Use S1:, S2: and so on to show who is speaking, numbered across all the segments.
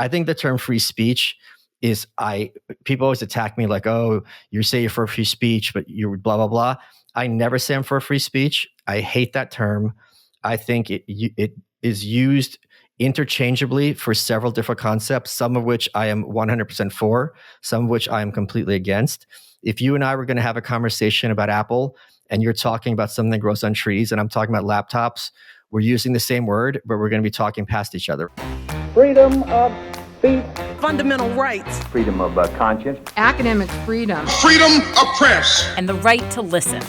S1: I think the term free speech is, people always attack me like, oh, you say you're for free speech, but you're blah, blah, blah. I never say I'm for free speech. I hate that term. I think it is used interchangeably for several different concepts, some of which I am 100% for, some of which I am completely against. If you and I were going to have a conversation about Apple and you're talking about something that grows on trees and I'm talking about laptops, we're using the same word, but we're going to be talking past each other.
S2: Freedom of speech.
S3: Fundamental rights.
S2: Freedom of conscience.
S4: Academic freedom.
S5: Freedom of press.
S6: And the right to listen.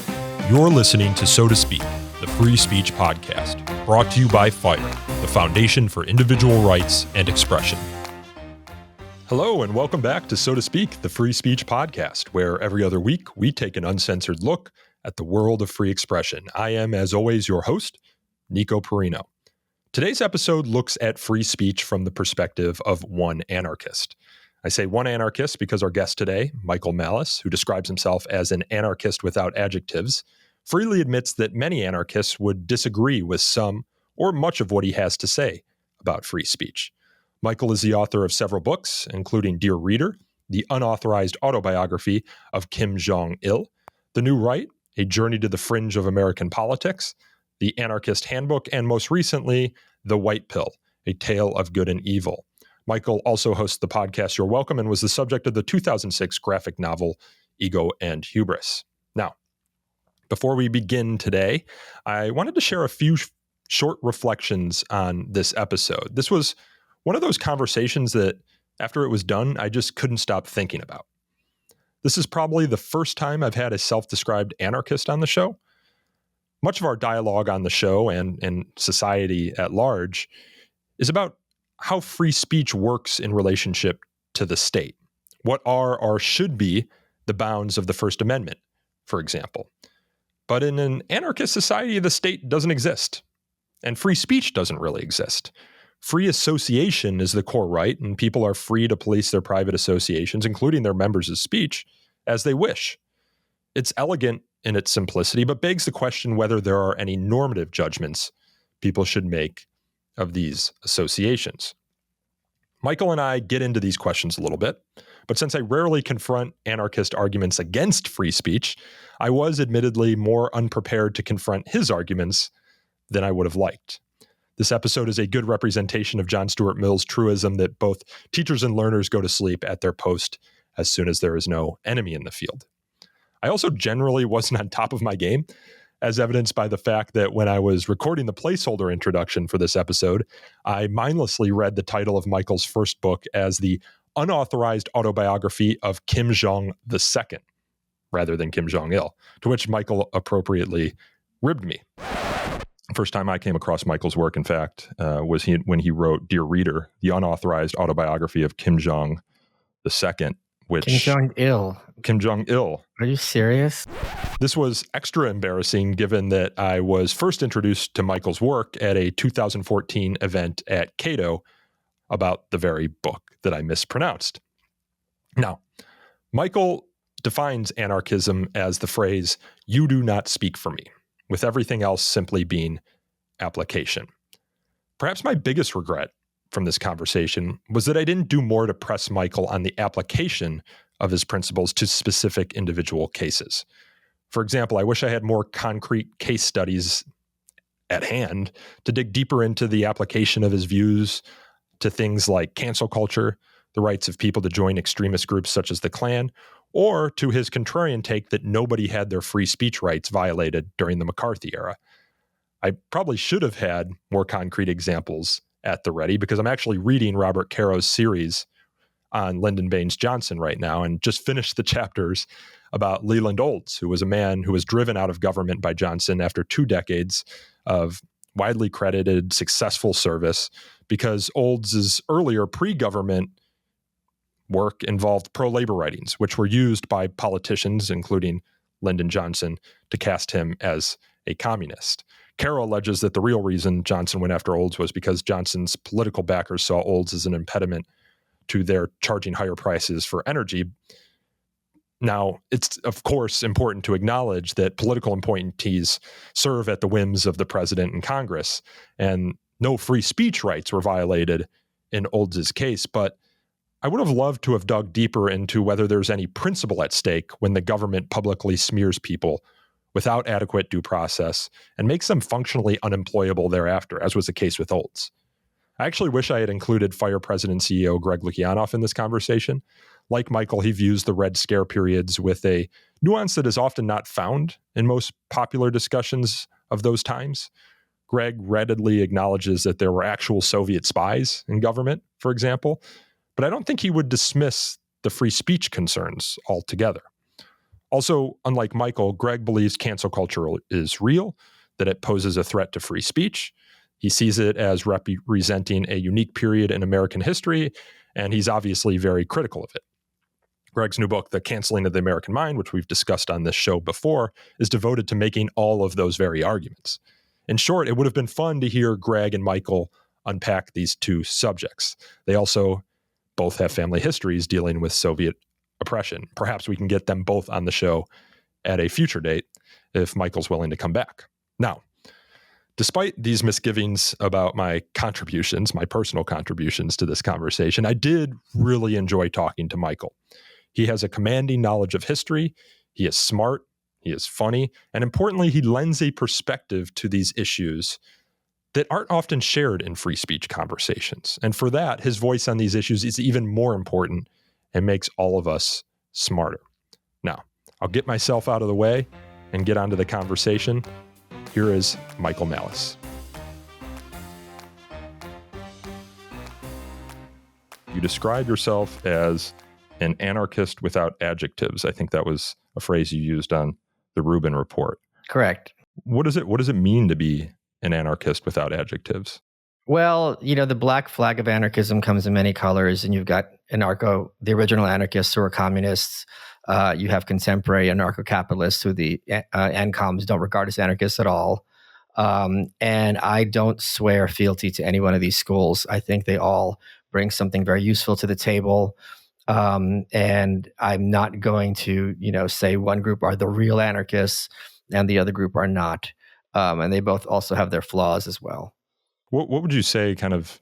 S7: You're listening to So to Speak, the Free Speech Podcast, brought to you by FIRE, the Foundation for Individual Rights and Expression. Hello, and welcome back to So to Speak, the Free Speech Podcast, where every other week we take an uncensored look at the world of free expression. I am, as always, your host, Nico Perino. Today's episode looks at free speech from the perspective of one anarchist. I say one anarchist because our guest today, Michael Malice, who describes himself as an anarchist without adjectives, freely admits that many anarchists would disagree with some or much of what he has to say about free speech. Michael is the author of several books, including Dear Reader, the unauthorized autobiography of Kim Jong-il, The New Right, A Journey to the Fringe of American Politics, The Anarchist Handbook, and most recently, The White Pill, A Tale of Good and Evil. Michael also hosts the podcast You're Welcome and was the subject of the 2006 graphic novel Ego and Hubris. Now, before we begin today, I wanted to share a few short reflections on this episode. This was one of those conversations that, after it was done, I just couldn't stop thinking about. This is probably the first time I've had a self-described anarchist on the show. Much of our dialogue on the show and society at large is about how free speech works in relationship to the state. What are or should be the bounds of the First Amendment, for example. But in an anarchist society, the state doesn't exist, and free speech doesn't really exist. Free association is the core right, and people are free to police their private associations, including their members' speech, as they wish. It's elegant in its simplicity, but begs the question whether there are any normative judgments people should make of these associations. Michael and I get into these questions a little bit, but since I rarely confront anarchist arguments against free speech, I was admittedly more unprepared to confront his arguments than I would have liked. This episode is a good representation of John Stuart Mill's truism that both teachers and learners go to sleep at their post as soon as there is no enemy in the field. I also generally wasn't on top of my game, as evidenced by the fact that when I was recording the placeholder introduction for this episode, I mindlessly read the title of Michael's first book as the Unauthorized Autobiography of Kim Jong II, rather than Kim Jong-il, to which Michael appropriately ribbed me. The first time I came across Michael's work, in fact, was when he wrote Dear Reader, the Unauthorized Autobiography of Kim Jong II, which... Kim Jong-il.
S1: Are you serious?
S7: This was extra embarrassing given that I was first introduced to Michael's work at a 2014 event at Cato about the very book that I mispronounced. Now, Michael defines anarchism as the phrase, "you do not speak for me," with everything else simply being application. Perhaps my biggest regret from this conversation was that I didn't do more to press Michael on the application of his principles to specific individual cases. For example, I wish I had more concrete case studies at hand to dig deeper into the application of his views to things like cancel culture, the rights of people to join extremist groups such as the Klan, or to his contrarian take that nobody had their free speech rights violated during the McCarthy era. I probably should have had more concrete examples at the ready because I'm actually reading Robert Caro's series on Lyndon Baines Johnson right now and just finished the chapters about Leland Olds, who was a man who was driven out of government by Johnson after 2 decades of widely credited, successful service because Olds' earlier pre-government work involved pro-labor writings, which were used by politicians, including Lyndon Johnson, to cast him as a communist. Caro alleges that the real reason Johnson went after Olds was because Johnson's political backers saw Olds as an impediment to their charging higher prices for energy. Now, it's, of course, important to acknowledge that political appointees serve at the whims of the president and Congress, and no free speech rights were violated in Olds' case, but I would have loved to have dug deeper into whether there's any principle at stake when the government publicly smears people without adequate due process and makes them functionally unemployable thereafter, as was the case with Olds. I actually wish I had included Fire President CEO Greg Lukianoff in this conversation. Like Michael, he views the Red Scare periods with a nuance that is often not found in most popular discussions of those times. Greg readily acknowledges that there were actual Soviet spies in government, for example, but I don't think he would dismiss the free speech concerns altogether. Also, unlike Michael, Greg believes cancel culture is real, that it poses a threat to free speech. He sees it as representing a unique period in American history, and he's obviously very critical of it. Greg's new book, The Canceling of the American Mind, which we've discussed on this show before, is devoted to making all of those very arguments. In short, it would have been fun to hear Greg and Michael unpack these two subjects. They also both have family histories dealing with Soviet oppression. Perhaps we can get them both on the show at a future date if Michael's willing to come back. Now, despite these misgivings about my contributions, my personal contributions to this conversation, I did really enjoy talking to Michael. He has a commanding knowledge of history. He is smart. He is funny. And importantly, he lends a perspective to these issues that aren't often shared in free speech conversations. And for that, his voice on these issues is even more important and makes all of us smarter. Now, I'll get myself out of the way and get onto the conversation. Here is Michael Malice. You describe yourself as an anarchist without adjectives. I think that was a phrase you used on the Rubin Report.
S1: Correct.
S7: What does it mean to be an anarchist without adjectives?
S1: Well, the black flag of anarchism comes in many colors, and you've got the original anarchists who are communists. You have contemporary anarcho-capitalists who the ANCOMs don't regard as anarchists at all. And I don't swear fealty to any one of these schools. I think they all bring something very useful to the table. And I'm not going to, say one group are the real anarchists and the other group are not. And they both also have their flaws as well.
S7: What would you say kind of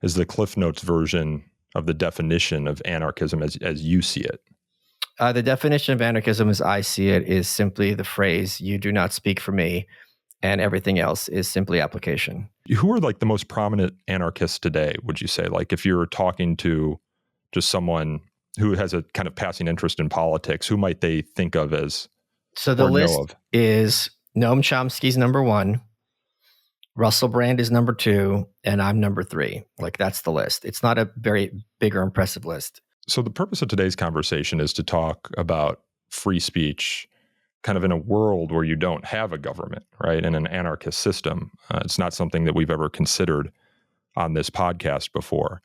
S7: is the Cliff Notes version of the definition of anarchism as you see it?
S1: The definition of anarchism as I see it is simply the phrase, "You do not speak for me," and everything else is simply application.
S7: Who are like the most prominent anarchists today, would you say? Like if you're talking to just someone who has a kind of passing interest in politics, who might they think of as
S1: So the list is Noam Chomsky's number 1, Russell Brand is number 2, and I'm number 3. Like that's the list. It's not a very big or impressive list.
S7: So the purpose of today's conversation is to talk about free speech kind of in a world where you don't have a government, right? In an anarchist system. It's not something that we've ever considered on this podcast before.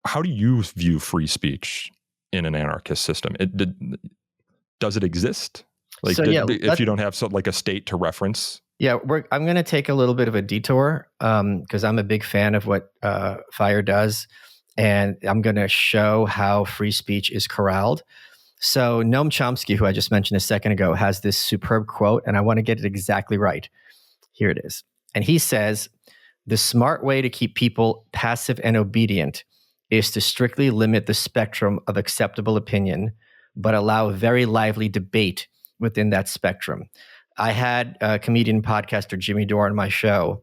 S7: How do you view free speech in an anarchist system? Does it exist? Like if you don't have like a state to reference?
S1: Yeah, I'm going to take a little bit of a detour because I'm a big fan of what FIRE does. And I'm going to show how free speech is corralled. So Noam Chomsky, who I just mentioned a second ago, has this superb quote, and I want to get it exactly right. Here it is. And he says, "The smart way to keep people passive and obedient is to strictly limit the spectrum of acceptable opinion, but allow very lively debate within that spectrum." I had a comedian podcaster, Jimmy Dore, on my show,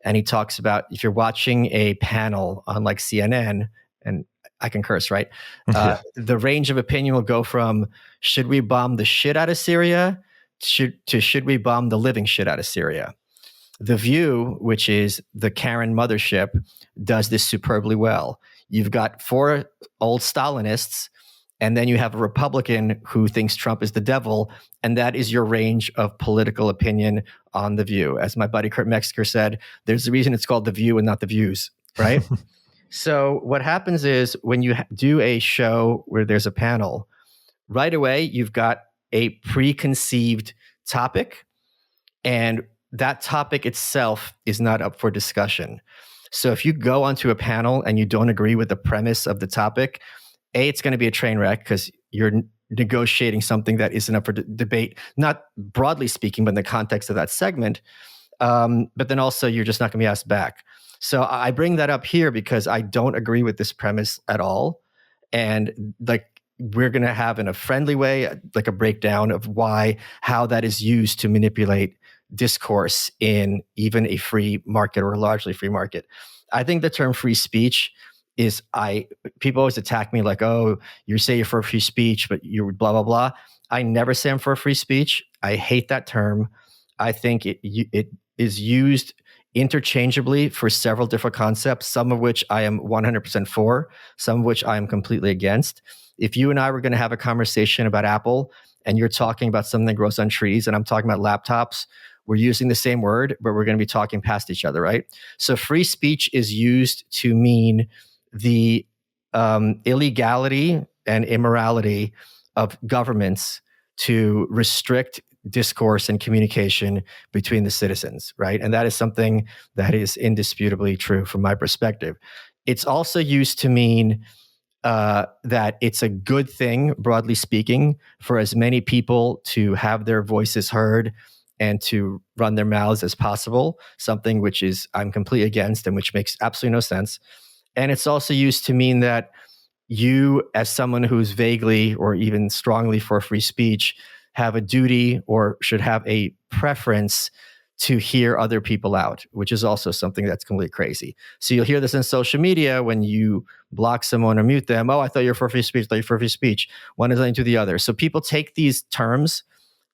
S1: and he talks about if you're watching a panel on like CNN, and I can curse, right? The range of opinion will go from should we bomb the shit out of Syria to should we bomb the living shit out of Syria? The View, which is the Karen mothership, does this superbly well. You've got 4 old Stalinists, and then you have a Republican who thinks Trump is the devil, and that is your range of political opinion on The View. As my buddy Kurt Metzger said, there's a reason it's called The View and not The Views, right? So what happens is when you do a show where there's a panel, right away you've got a preconceived topic, and that topic itself is not up for discussion. So if you go onto a panel and you don't agree with the premise of the topic, it's going to be a train wreck because you're negotiating something that isn't up for debate, not broadly speaking, but in the context of that segment. But then also you're just not going to be asked back. So I bring that up here because I don't agree with this premise at all. And like, we're going to have in a friendly way, like a breakdown of how that is used to manipulate discourse in even a free market or a largely free market. I think the term free speech is, people always attack me like, oh, you say you're for free speech, but you're blah, blah, blah. I never say I'm for free speech. I hate that term. I think it is used interchangeably for several different concepts, some of which I am 100% for, some of which I am completely against. If you and I were going to have a conversation about Apple and you're talking about something that grows on trees and I'm talking about laptops, we're using the same word, but we're going to be talking past each other, right? So free speech is used to mean the illegality and immorality of governments to restrict discourse and communication between the citizens, right? And that is something that is indisputably true from my perspective. It's also used to mean that it's a good thing, broadly speaking, for as many people to have their voices heard and to run their mouths as possible, something which is I'm completely against and which makes absolutely no sense. And it's also used to mean that you, as someone who's vaguely or even strongly for free speech, have a duty or should have a preference to hear other people out, which is also something that's completely crazy. So you'll hear this in social media when you block someone or mute them. Oh, I thought you were for free speech. I thought you were for free speech. One is linked to the other. So people take these terms,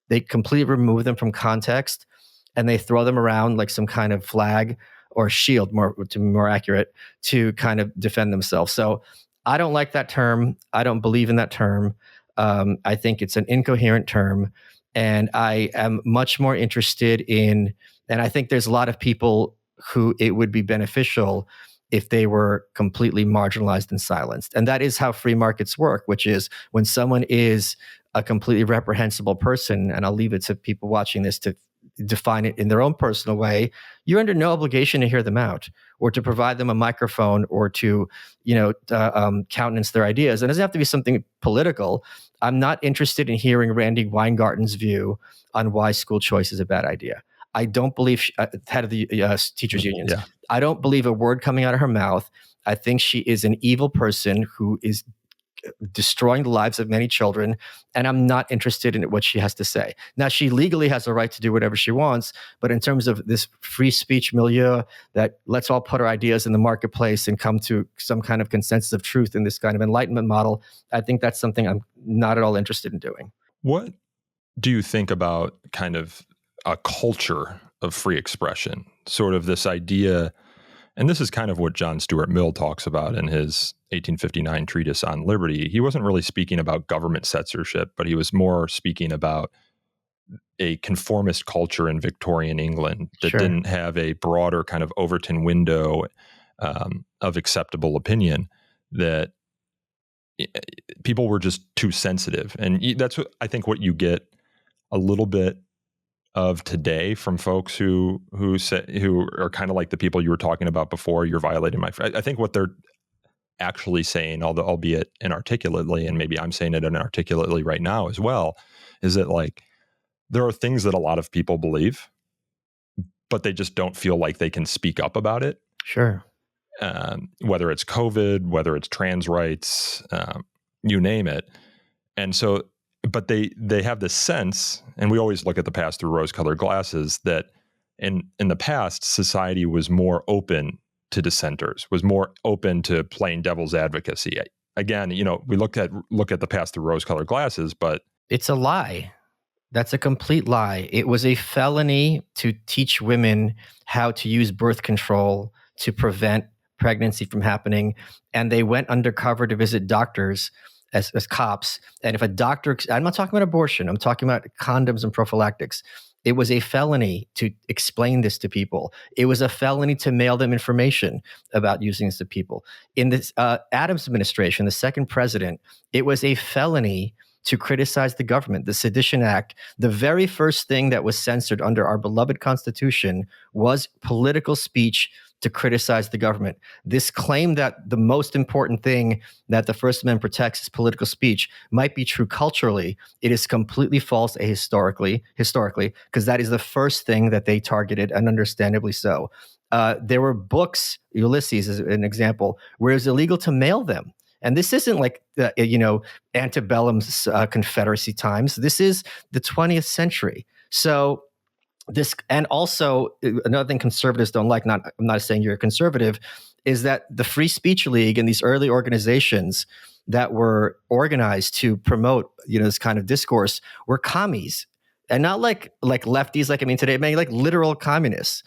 S1: they completely remove them from context, and they throw them around like some kind of flag or shield, to be more accurate, to kind of defend themselves. So I don't like that term. I don't believe in that term. I think it's an incoherent term. And I am much more interested in, and I think there's a lot of people who it would be beneficial if they were completely marginalized and silenced. And that is how free markets work, which is when someone is a completely reprehensible person, and I'll leave it to people watching this to define it in their own personal way, you're under no obligation to hear them out or to provide them a microphone or to, countenance their ideas. And it doesn't have to be something political. I'm not interested in hearing Randy Weingarten's view on why school choice is a bad idea. I don't believe head of the teachers unions.
S7: Yeah.
S1: I don't believe a word coming out of her mouth. I think she is an evil person who is destroying the lives of many children, and I'm not interested in what she has to say. Now, she legally has the right to do whatever she wants, but in terms of this free speech milieu that let's all put our ideas in the marketplace and come to some kind of consensus of truth in this kind of enlightenment model, I think that's something I'm not at all interested in doing.
S7: What do you think about kind of a culture of free expression? Sort of this idea, and this is kind of what John Stuart Mill talks about in his 1859 treatise on liberty. He wasn't really speaking about government censorship, but he was more speaking about a conformist culture in Victorian England that didn't have a broader kind of Overton window of acceptable opinion, that people were just too sensitive. And that's what I think what you get a little bit of today from folks who are kind of like the people you were talking about before. You're violating my. I think what they're actually saying, albeit inarticulately, and maybe I'm saying it inarticulately right now as well, is that like there are things that a lot of people believe, but they just don't feel like they can speak up about it.
S1: Sure.
S7: Whether it's COVID, whether it's trans rights, you name it. And so, but they have this sense, and we always look at the past through rose-colored glasses, that in the past, society was more open to dissenters, was more open to playing devil's advocacy. Again, we look at the past through rose-colored glasses, but
S1: it's a lie. That's a complete lie. It was a felony to teach women how to use birth control to prevent pregnancy from happening. And they went undercover to visit doctors as cops. And if a doctor, I'm not talking about abortion, I'm talking about condoms and prophylactics. It was a felony to explain this to people. It was a felony to mail them information about using this to people. In this Adams administration, the second president, it was a felony to criticize the government. The Sedition Act, the very first thing that was censored under our beloved Constitution was political speech to criticize the government. This claim that the most important thing that the First Amendment protects is political speech might be true culturally. It is completely false historically, because that is the first thing that they targeted, and understandably so. There were books, Ulysses is an example, where it was illegal to mail them. And this isn't like, antebellum Confederacy times. This is the 20th century. So this, and also another thing conservatives don't like, I'm not saying you're a conservative, is that the Free Speech League and these early organizations that were organized to promote, this kind of discourse were commies, and not like lefties, today, like literal communists.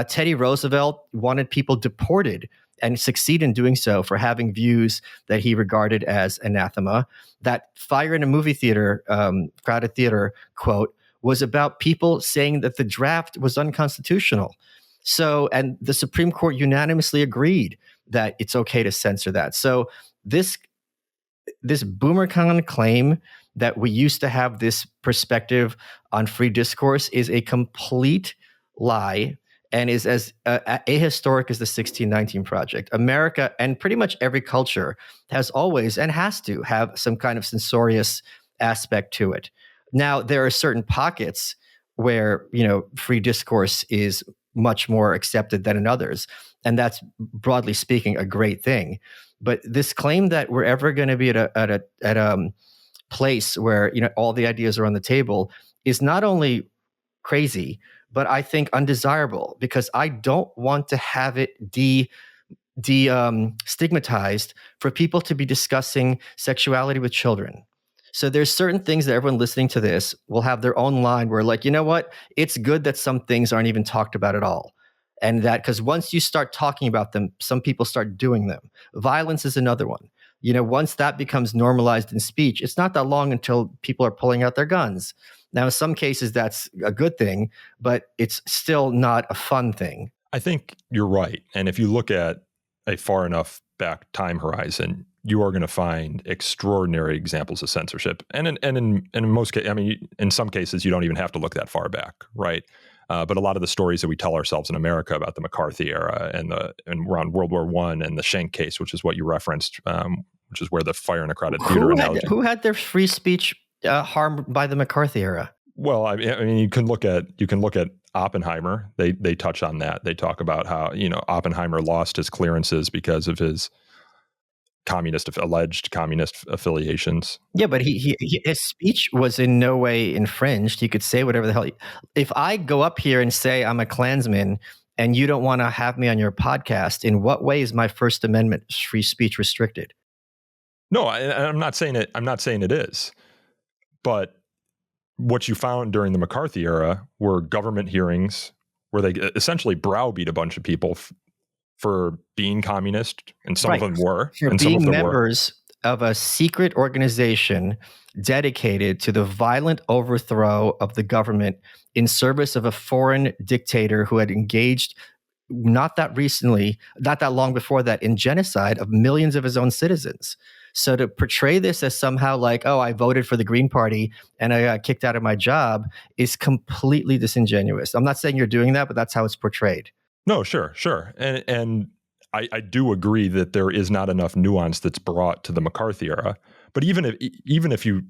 S1: Teddy Roosevelt wanted people deported and succeed in doing so for having views that he regarded as anathema. That fire in a movie theater, crowded theater quote was about people saying that the draft was unconstitutional. So, and the Supreme Court unanimously agreed that it's okay to censor that. So this boomercon claim that we used to have this perspective on free discourse is a complete lie and is as ahistoric as the 1619 Project. America and pretty much every culture has always and has to have some kind of censorious aspect to it. Now, there are certain pockets where, free discourse is much more accepted than in others. And that's, broadly speaking, a great thing. But this claim that we're ever going to be at a place where, all the ideas are on the table is not only crazy, but I think undesirable, because I don't want to have it stigmatized for people to be discussing sexuality with children. So there's certain things that everyone listening to this will have their own line where, like, you know what? It's good that some things aren't even talked about at all. And that, because once you start talking about them, some people start doing them. Violence is another one. Once that becomes normalized in speech, it's not that long until people are pulling out their guns. Now, in some cases, that's a good thing, but it's still not a fun thing. I
S7: think you're right. And if you look at a far enough back time horizon, you are going to find extraordinary examples of censorship. And in most cases, in some cases, you don't even have to look that far back, right? But a lot of the stories that we tell ourselves in America about the McCarthy era and around World War I and the Schenck case, which is what you referenced, which is where the fire in a crowded theater analogy.
S1: Who had their free speech harmed by the McCarthy era?
S7: Well, you can look at Oppenheimer. They touch on that. They talk about how Oppenheimer lost his clearances because of his alleged communist affiliations.
S1: Yeah, but his speech was in no way infringed. He could say whatever the hell. If I go up here and say I'm a Klansman and you don't want to have me on your podcast, in what way is my First Amendment free speech restricted?
S7: No, I'm not saying it. I'm not saying it is. But what you found during the McCarthy era were government hearings where they essentially browbeat a bunch of people for being communist, and some of them were.
S1: For
S7: and
S1: being
S7: some of them
S1: members of a secret organization dedicated to the violent overthrow of the government in service of a foreign dictator who had engaged not that long before that, in genocide of millions of his own citizens. So to portray this as somehow like, oh, I voted for the Green Party and I got kicked out of my job is completely disingenuous. I'm not saying you're doing that, but that's how it's portrayed.
S7: No, sure. And I do agree that there is not enough nuance that's brought to the McCarthy era. But even if you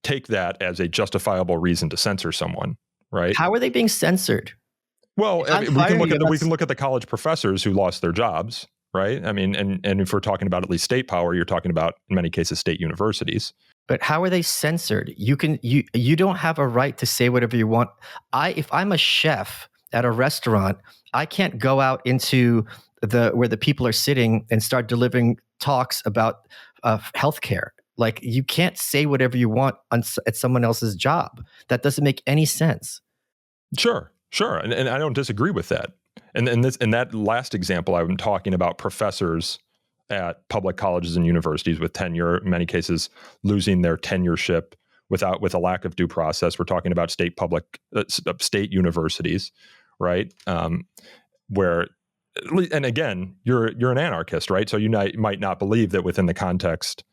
S7: take that as a justifiable reason to censor someone, right?
S1: How are they being censored?
S7: Well, we can look at the college professors who lost their jobs, right? And if we're talking about at least state power, you're talking about, in many cases, state universities.
S1: But how are they censored? You don't have a right to say whatever you want. If I'm a chef at a restaurant, I can't go out into where the people are sitting and start delivering talks about healthcare. Like, you can't say whatever you want at someone else's job. That doesn't make any sense.
S7: Sure. And I don't disagree with that. And that last example, I'm talking about professors at public colleges and universities with tenure, in many cases losing their tenureship with a lack of due process. We're talking about state universities, right? Where, and again, you're an anarchist, right? So you might not believe that within the context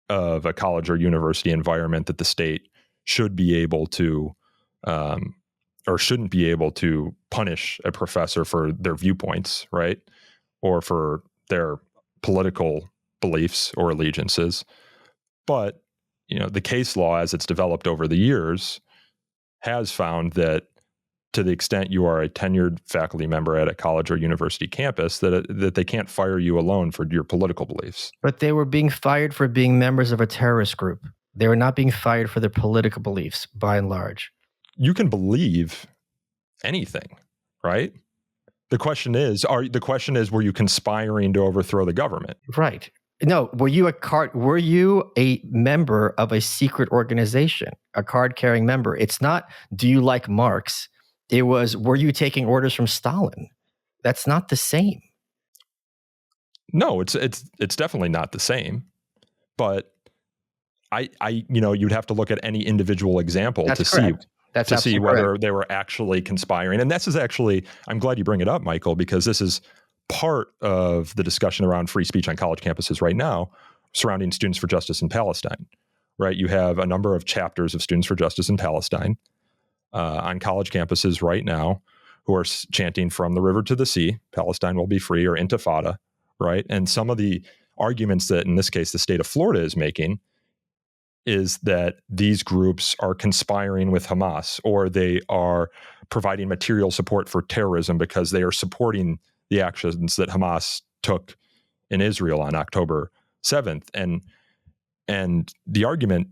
S7: of a college or university environment that the state should be able to, or shouldn't be able to punish a professor for their viewpoints, right? Or for their political beliefs or allegiances. But, the case law as it's developed over the years has found that to the extent you are a tenured faculty member at a college or university campus, that they can't fire you alone for your political beliefs.
S1: But they were being fired for being members of a terrorist group. They were not being fired for their political beliefs, by and large.
S7: You can believe anything, right? The question is, were you conspiring to overthrow the government?
S1: Right. No, were you a member of a secret organization, a card-carrying member? It's not, do you like Marx? It was, were you taking orders from Stalin? That's not the same.
S7: No, it's definitely not the same. But you'd have to look at any individual example to see whether they were actually conspiring. And this is actually, I'm glad you bring it up, Michael, because this is part of the discussion around free speech on college campuses right now surrounding Students for Justice in Palestine, right? You have a number of chapters of Students for Justice in Palestine on college campuses right now who are chanting from the river to the sea, Palestine will be free, or Intifada, right? And some of the arguments that, in this case, the state of Florida is making is that these groups are conspiring with Hamas, or they are providing material support for terrorism because they are supporting the actions that Hamas took in Israel on October 7th. And the argument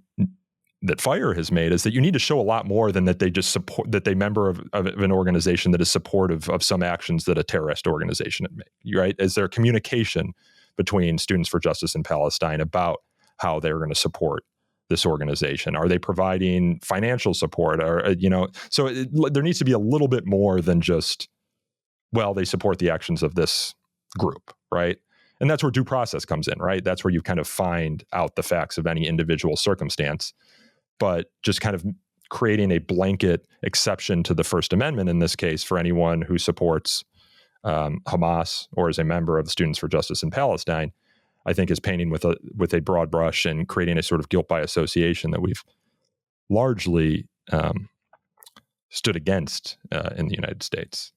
S7: that FIRE has made is that you need to show a lot more than that they just support, that they member of an organization that is supportive of some actions that a terrorist organization had made, right? Is there communication between Students for Justice in Palestine about how they're going to support this organization? Are they providing financial support? Or, so there needs to be a little bit more than just, well, they support the actions of this group, right? And that's where due process comes in, right? That's where you kind of find out the facts of any individual circumstance. But just kind of creating a blanket exception to the First Amendment in this case for anyone who supports Hamas or is a member of the Students for Justice in Palestine, I think is painting with a broad brush and creating a sort of guilt by association that we've largely stood against in the United States.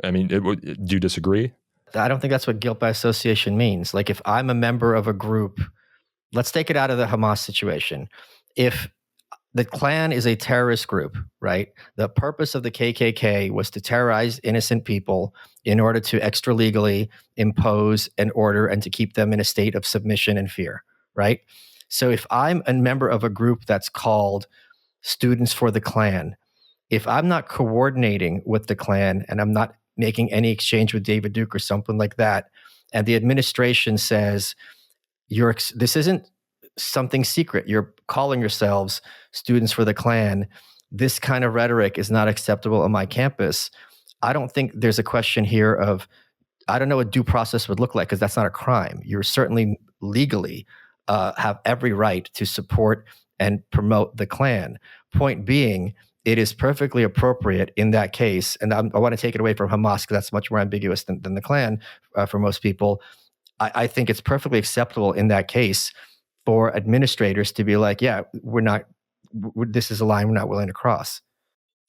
S7: I mean, do you disagree?
S1: I don't think that's what guilt by association means. Like, if I'm a member of a group, let's take it out of the Hamas situation. If the Klan is a terrorist group, right? The purpose of the KKK was to terrorize innocent people in order to extra-legally impose an order and to keep them in a state of submission and fear, right? So if I'm a member of a group that's called Students for the Klan, if I'm not coordinating with the Klan and I'm not making any exchange with David Duke or something like that, and the administration says, this isn't something secret, you're calling yourselves Students for the Klan, this kind of rhetoric is not acceptable on my campus, I don't think there's a question here of, I don't know what due process would look like, because that's not a crime. You're certainly legally have every right to support and promote the Klan. Point being, it is perfectly appropriate in that case, and I want to take it away from Hamas because that's much more ambiguous than the Klan for most people. I think it's perfectly acceptable in that case for administrators to be like, yeah, this is a line we're not willing to cross.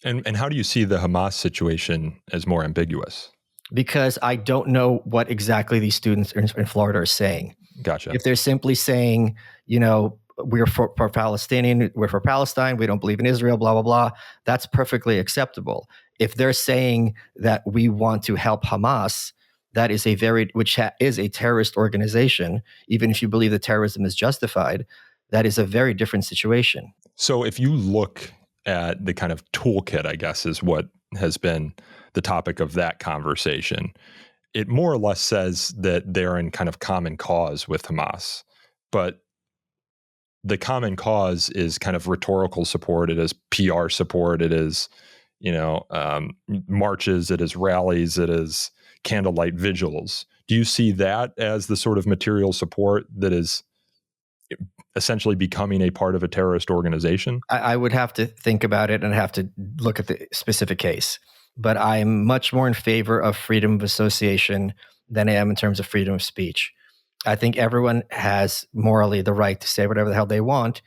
S7: And how do you see the Hamas situation as more ambiguous?
S1: Because I don't know what exactly these students in Florida are saying.
S7: Gotcha.
S1: If they're simply saying, we're for Palestinian, we're for Palestine, we don't believe in Israel, blah, blah, blah, that's perfectly acceptable. If they're saying that we want to help Hamas, that is is a terrorist organization, even if you believe that terrorism is justified, that is a very different situation.
S7: So if you look at the kind of toolkit, I guess, is what has been the topic of that conversation, it more or less says that they're in kind of common cause with Hamas. But the common cause is kind of rhetorical support. It is PR support. It is, marches. It is rallies. It is candlelight vigils. Do you see that as the sort of material support that is essentially becoming a part of a terrorist organization?
S1: I would have to think about it and have to look at the specific case. But I'm much more in favor of freedom of association than I am in terms of freedom of speech. I think everyone has morally the right to say whatever the hell they want,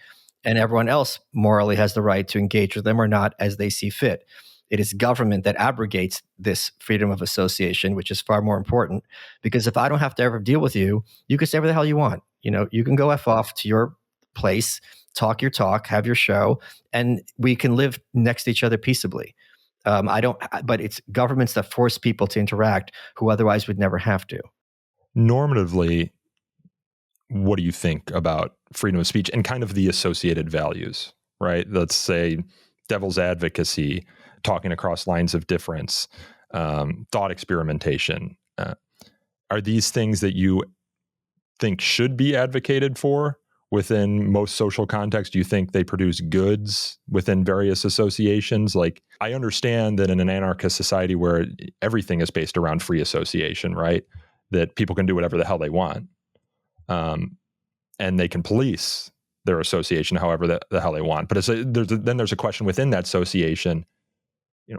S1: and everyone else morally has the right to engage with them or not as they see fit. It is government that abrogates this freedom of association, which is far more important, because if I don't have to ever deal with you, you can say whatever the hell you want. You can go F off to your place, talk your talk, have your show, and we can live next to each other peaceably. But it's governments that force people to interact who otherwise would never have to.
S7: Normatively, what do you think about freedom of speech and kind of the associated values, right? Let's say devil's advocacy, talking across lines of difference, thought experimentation. Are these things that you think should be advocated for within most social contexts? Do you think they produce goods within various associations? Like, I understand that in an anarchist society where everything is based around free association, right? That people can do whatever the hell they want. And they can police their association however the hell they want. But then there's a question within that association,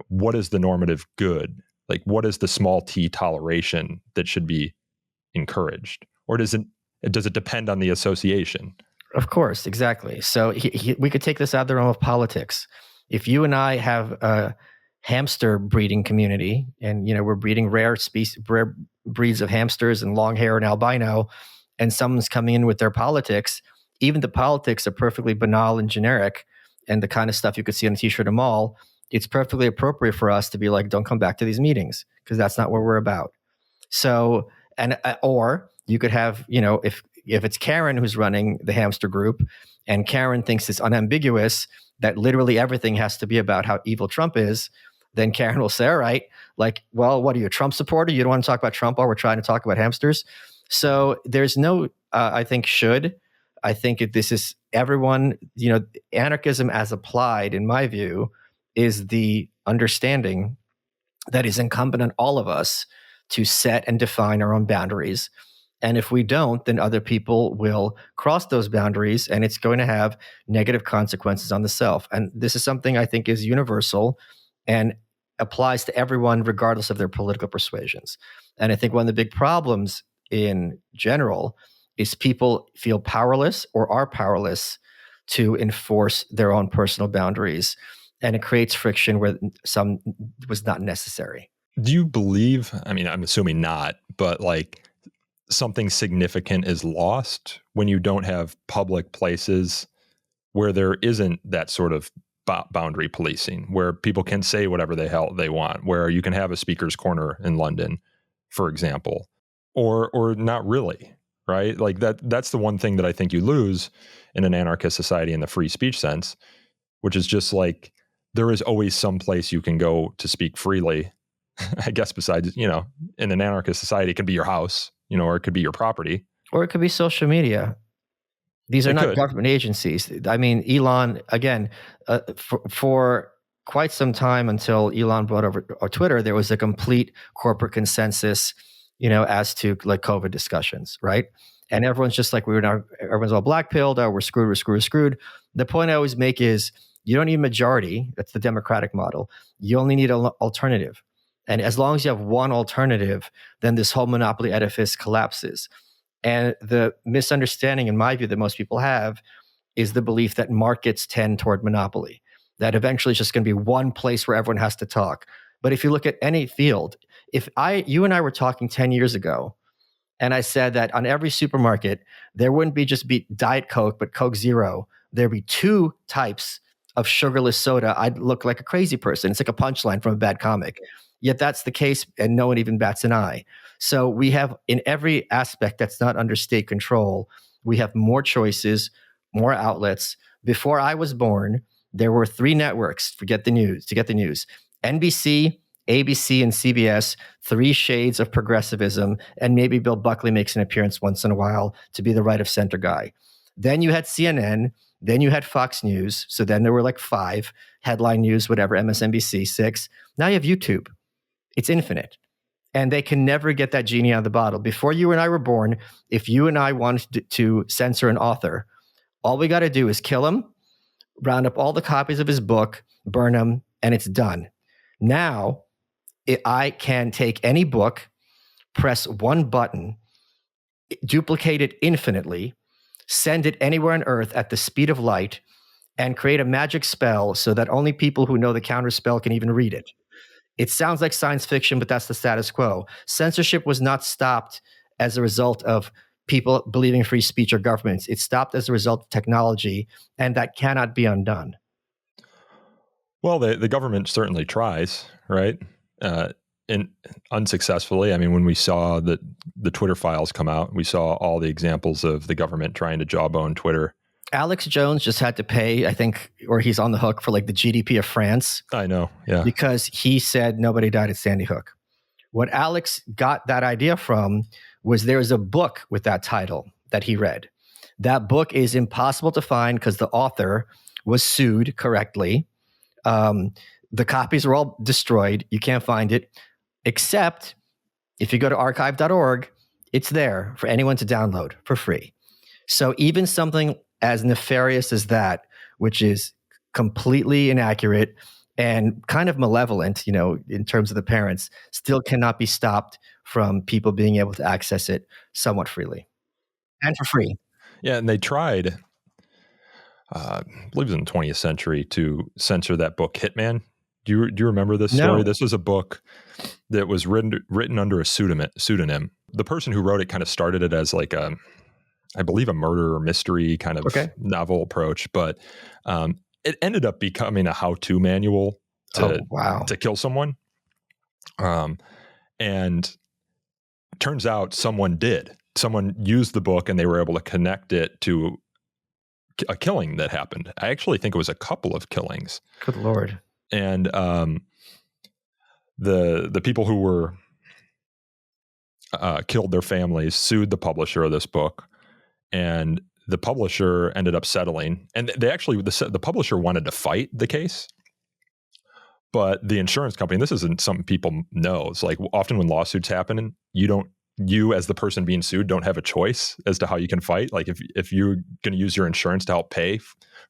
S7: what is the normative good? Like, what is the small t toleration that should be encouraged? Or does it depend on the association?
S1: Of course, exactly. So we could take this out of the realm of politics. If you and I have a hamster breeding community, and we're breeding rare breeds of hamsters and long hair and albino, and someone's coming in with their politics, even the politics are perfectly banal and generic, and the kind of stuff you could see on a t-shirt at a mall, it's perfectly appropriate for us to be like, don't come back to these meetings, because that's not what we're about. So, or you could have, if it's Karen who's running the hamster group, and Karen thinks it's unambiguous that literally everything has to be about how evil Trump is, then Karen will say, all right, like, well, what are you, a Trump supporter? You don't want to talk about Trump while we're trying to talk about hamsters? So there's no, I think this is everyone, anarchism as applied, in my view, is the understanding that is incumbent on all of us to set and define our own boundaries. And if we don't, then other people will cross those boundaries, and it's going to have negative consequences on the self. And this is something I think is universal and applies to everyone regardless of their political persuasions. And I think one of the big problems in general is people feel powerless or are powerless to enforce their own personal boundaries. And it creates friction where some was not necessary.
S7: Do you believe, I mean, I'm assuming not, but like something significant is lost when you don't have public places where there isn't that sort of boundary policing, where people can say whatever the hell they want, where you can have a speaker's corner in London, for example, or not really, right? Like that's the one thing that I think you lose in an anarchist society in the free speech sense, which is just like, there is always some place you can go to speak freely. I guess besides, in an anarchist society, it could be your house, or it could be your property.
S1: Or it could be social media. These are not government agencies. I mean, Elon, again, for quite some time until Elon brought over Twitter, there was a complete corporate consensus, as to like COVID discussions, right? And everyone's just like, everyone's all black-pilled, we're screwed. The point I always make is, you don't need a majority. That's the democratic model. You only need an alternative. And as long as you have one alternative, then this whole monopoly edifice collapses. And the misunderstanding, in my view, that most people have is the belief that markets tend toward monopoly, that eventually it's just going to be one place where everyone has to talk. But if you look at any field, if you and I were talking 10 years ago, and I said that on every supermarket, there wouldn't be Diet Coke, but Coke Zero, there'd be two types of sugarless soda, I'd look like a crazy person. It's like a punchline from a bad comic. Yet that's the case, and no one even bats an eye. So we have, in every aspect that's not under state control, we have more choices, more outlets. Before I was born, there were 3 networks to get the news. NBC, ABC, and CBS, 3 shades of progressivism, and maybe Bill Buckley makes an appearance once in a while to be the right of center guy. Then you had CNN, then you had Fox News, so then there were like 5, headline news, whatever, MSNBC, 6. Now you have YouTube. It's infinite. And they can never get that genie out of the bottle. Before you and I were born, if you and I wanted to censor an author, all we got to do is kill him, round up all the copies of his book, burn them, and it's done. Now, I can take any book, press one button, duplicate it infinitely, send it anywhere on earth at the speed of light, and create a magic spell so that only people who know the counter spell can even read it. It sounds like science fiction, but that's the status quo. Censorship was not stopped as a result of people believing free speech or governments. It stopped as a result of technology, and that cannot be undone.
S7: Well, the government certainly tries, right? And unsuccessfully. I mean, when we saw the Twitter files come out, we saw all the examples of the government trying to jawbone Twitter.
S1: Alex Jones just had to pay, I think, or he's on the hook for like the GDP of France.
S7: I know, yeah.
S1: Because he said nobody died at Sandy Hook. What Alex got that idea from was there was a book with that title that he read. That book is impossible to find because the author was sued correctly. The copies were all destroyed. You can't find it, except if you go to archive.org, it's there for anyone to download for free. So even something as nefarious as that, which is completely inaccurate and kind of malevolent, in terms of the parents, still cannot be stopped from people being able to access it somewhat freely and for free.
S7: Yeah, and they tried, I believe it was in the 20th century, to censor that book, Hitman. Do you remember this story?
S1: No.
S7: This was a book that was written under a pseudonym. The person who wrote it kind of started it as like I believe a murder or mystery kind of novel approach, but it ended up becoming a how-to manual to kill someone. And turns out someone used the book and they were able to connect it to a killing that happened. I actually think it was a couple of killings.
S1: Good Lord.
S7: And the people who were killed their families sued the publisher of this book, and the publisher ended up settling. And they actually, the publisher wanted to fight the case, but the insurance company, and this isn't something people know, it's like often when lawsuits happen, you as the person being sued don't have a choice as to how you can fight. Like if you're going to use your insurance to help pay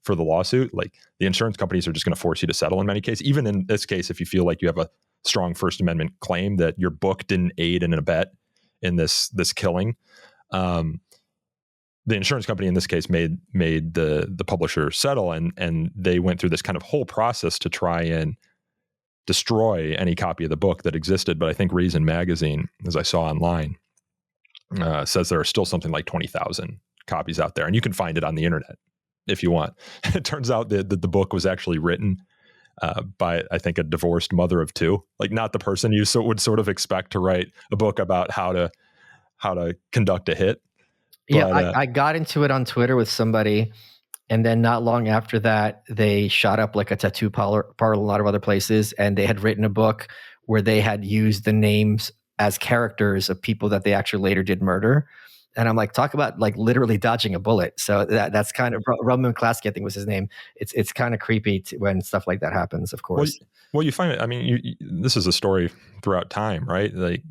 S7: for the lawsuit, like the insurance companies are just going to force you to settle in many cases. Even in this case, if you feel like you have a strong First Amendment claim that your book didn't aid and abet in this killing, the insurance company in this case made the publisher settle, and they went through this kind of whole process to try and destroy any copy of the book that existed. But I think Reason Magazine, as I saw online, says there are still something like 20,000 copies out there, and you can find it on the internet if you want. It turns out that the book was actually written by, I think, a divorced mother of two, like not the person you would sort of expect to write a book about how to conduct a hit.
S1: Yeah, but, I got into it on Twitter with somebody, and then not long after that, they shot up like a tattoo parlor, a lot of other places, and they had written a book where they had used the names as characters of people that they actually later did murder. And I'm like, talk about like literally dodging a bullet. So that's kind of Roman McClatchy, I think was his name. It's kind of creepy when stuff like that happens, of course.
S7: Well, you find it. I mean, this is a story throughout time, right? Like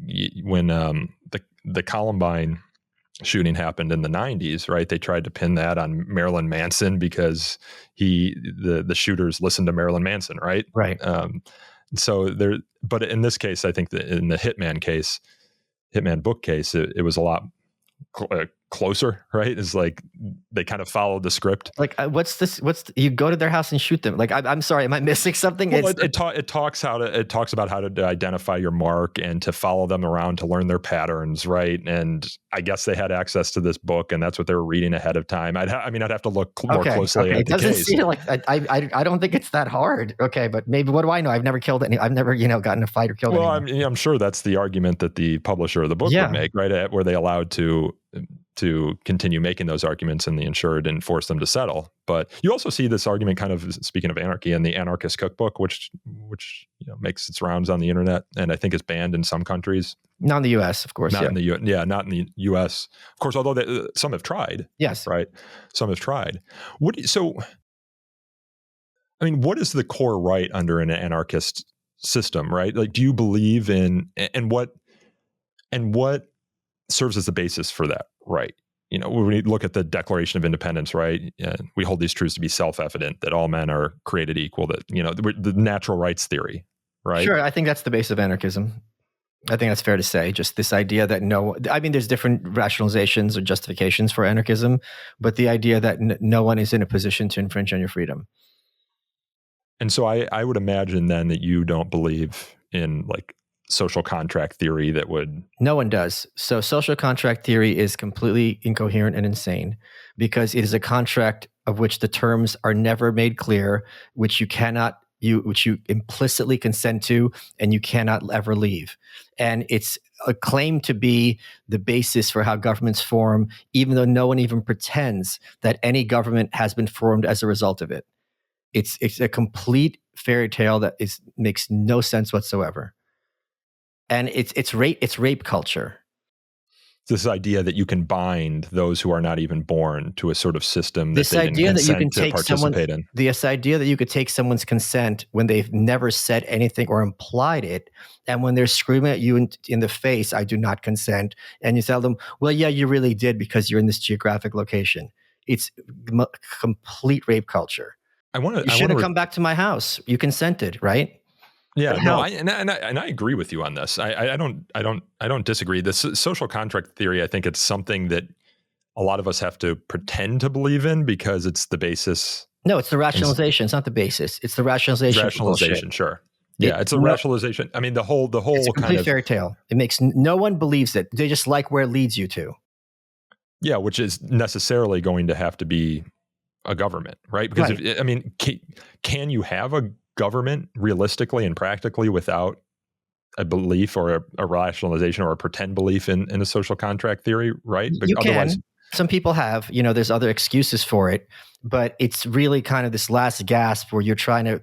S7: when the Columbine shooting happened in the 90s, right? They tried to pin that on Marilyn Manson because the shooters listened to Marilyn Manson, right?
S1: Right.
S7: But in this case, I think that in the Hitman book case, it was a lot closer, right? It's like they kind of followed the script.
S1: Like, you go to their house and shoot them. Like, I'm sorry, am I missing something?
S7: Well, it talks about how to identify your mark and to follow them around to learn their patterns, right? And I guess they had access to this book, and that's what they were reading ahead of time. I'd have to look more closely at the case. It doesn't seem like I don't think it's that hard. Okay, but maybe what do I know? I've never killed any. I've never gotten in a fight or killed anyone. Well, I'm sure that's the argument that the publisher of the book would make, right? Were they allowed to continue making those arguments, and the insurer didn't force them to settle. But you also see this argument, kind of speaking of anarchy, in the Anarchist cookbook, which makes its rounds on the internet, and I think is banned in some countries.
S1: Not in the U.S., of course.
S7: Not in the U.S., of course. Although some have tried.
S1: Yes,
S7: right. Some have tried. What is the core right under an anarchist system? Right. Like, do you believe in and what serves as the basis for that, right? When we look at the Declaration of Independence, right? We hold these truths to be self-evident, that all men are created equal, that, the natural rights theory, right?
S1: Sure. I think that's the base of anarchism. I think that's fair to say. Just this idea that there's different rationalizations or justifications for anarchism, but the idea that no one is in a position to infringe on your freedom.
S7: And so I would imagine then that you don't believe in like social contract theory that would...
S1: No one does. So social contract theory is completely incoherent and insane because it is a contract of which the terms are never made clear, which you cannot which you implicitly consent to, and you cannot ever leave. And it's a claim to be the basis for how governments form, even though no one even pretends that any government has been formed as a result of it. It's a complete fairy tale that makes no sense whatsoever. And it's rape culture.
S7: This idea that you can bind those who are not even born to a sort of system that
S1: This
S7: they didn't
S1: idea that you can
S7: consent to
S1: take
S7: participate in.
S1: This idea that you could take someone's consent when they've never said anything or implied it, and when they're screaming at you in the face, "I do not consent," and you tell them, "Well, yeah, you really did because you're in this geographic location." It's complete rape culture. You shouldn't come back to my house. You consented, right?
S7: Yeah, no, I agree with you on this. I don't disagree. This social contract theory, I think it's something that a lot of us have to pretend to believe in because it's the basis.
S1: No, it's the rationalization. It's not the basis. It's the rationalization.
S7: Rationalization, sure. Yeah, it's a rationalization. I mean, the whole
S1: it's a complete fairy tale. It makes no one believes it. They just like where it leads you to.
S7: Yeah, which is necessarily going to have to be a government, right? Because can you have a government realistically and practically without a belief or a rationalization or a pretend belief in a social contract theory, right?
S1: You can. Some people have, there's other excuses for it, but it's really kind of this last gasp where you're trying to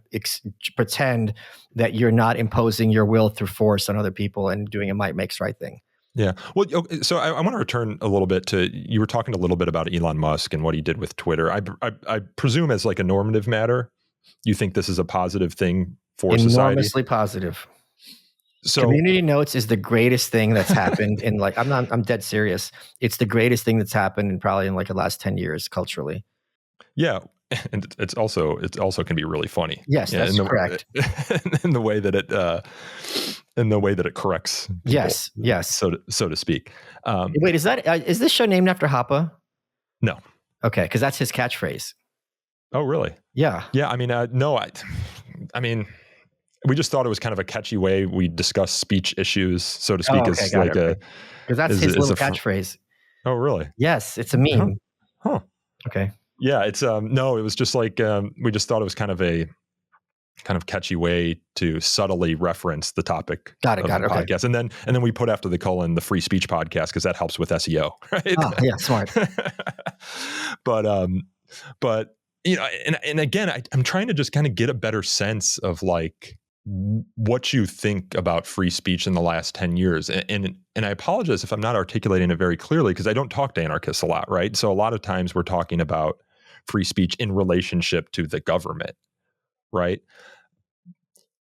S1: pretend that you're not imposing your will through force on other people and doing a might makes right thing.
S7: Yeah. Well, okay, so I want to return a little bit to, you were talking a little bit about Elon Musk and what he did with Twitter. I presume as like a normative matter, you think this is a positive thing for society?
S1: Enormously positive.
S7: So
S1: community notes is the greatest thing that's happened in I'm dead serious. It's the greatest thing that's happened in probably in like the last 10 years culturally.
S7: Yeah. And it's also can be really funny.
S1: Yes, that's correct.
S7: In the way that it corrects people,
S1: yes.
S7: So to speak.
S1: Wait, is this show named after Hoppe?
S7: No.
S1: Okay, because that's his catchphrase.
S7: Oh, really?
S1: Yeah.
S7: Yeah. I mean, no. I mean, we just thought it was kind of a catchy way we discuss speech issues, so to speak.
S1: Because that's his little catchphrase.
S7: Oh, really?
S1: Yes, it's a meme.
S7: Huh.
S1: Okay.
S7: Yeah, it's no, it was just like we just thought it was kind of a catchy way to subtly reference the topic
S1: of the
S7: podcast. And then we put after the colon the free speech podcast because that helps with SEO, right?
S1: Oh, yeah, smart.
S7: But and again, I'm trying to just kind of get a better sense of like what you think about free speech in the last 10 years. And I apologize if I'm not articulating it very clearly because I don't talk to anarchists a lot, right? So a lot of times we're talking about free speech in relationship to the government, right?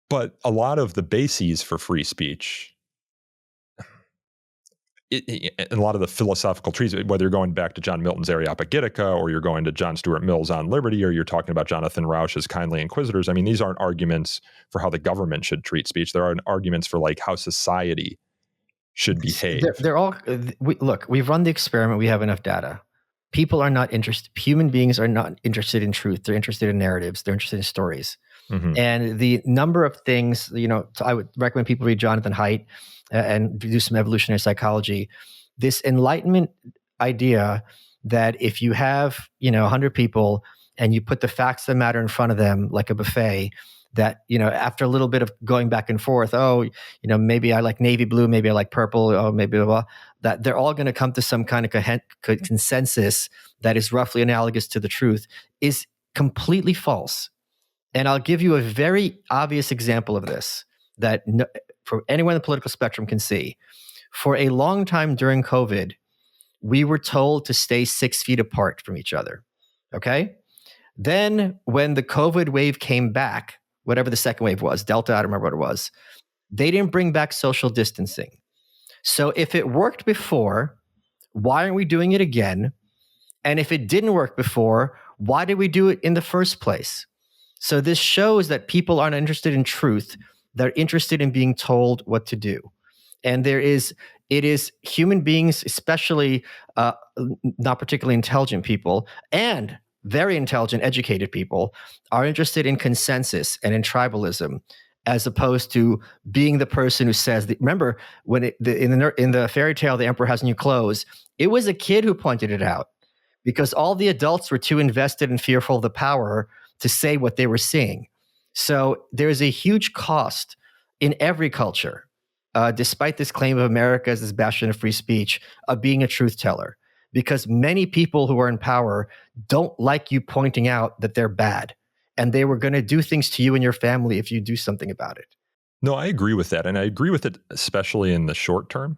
S7: But a lot of the bases for free speech, and a lot of the philosophical trees, whether you're going back to John Milton's Areopagitica or you're going to John Stuart Mill's On Liberty or you're talking about Jonathan Rauch's Kindly Inquisitors, I mean, these aren't arguments for how the government should treat speech. There are arguments for like how society should behave.
S1: They're all, look, we've run the experiment. We have enough data. People are not interested. Human beings are not interested in truth. They're interested in narratives. They're interested in stories. Mm-hmm. And the number of things, I would recommend people read Jonathan Haidt and do some evolutionary psychology. This Enlightenment idea that if you have, 100 people and you put the facts of the matter in front of them like a buffet, that, after a little bit of going back and forth, maybe I like navy blue, maybe I like purple, maybe blah, blah, that they're all going to come to some kind of consensus that is roughly analogous to the truth is completely false. And I'll give you a very obvious example of this that for anyone in the political spectrum can see. For a long time during COVID, we were told to stay 6 feet apart from each other. Okay? Then when the COVID wave came back, whatever the second wave was, Delta, I don't remember what it was, they didn't bring back social distancing. So if it worked before, why aren't we doing it again? And if it didn't work before, why did we do it in the first place? So this shows that people aren't interested in truth. They're interested in being told what to do. And it is human beings, especially not particularly intelligent people and very intelligent, educated people, are interested in consensus and in tribalism, as opposed to being the person who says, remember, when in the fairy tale, The Emperor Has New Clothes, it was a kid who pointed it out because all the adults were too invested and fearful of the power to say what they were seeing. So there's a huge cost in every culture, despite this claim of America as this bastion of free speech, of being a truth teller. Because many people who are in power don't like you pointing out that they're bad. And they were going to do things to you and your family if you do something about it.
S7: No, I agree with that. And I agree with it, especially in the short term.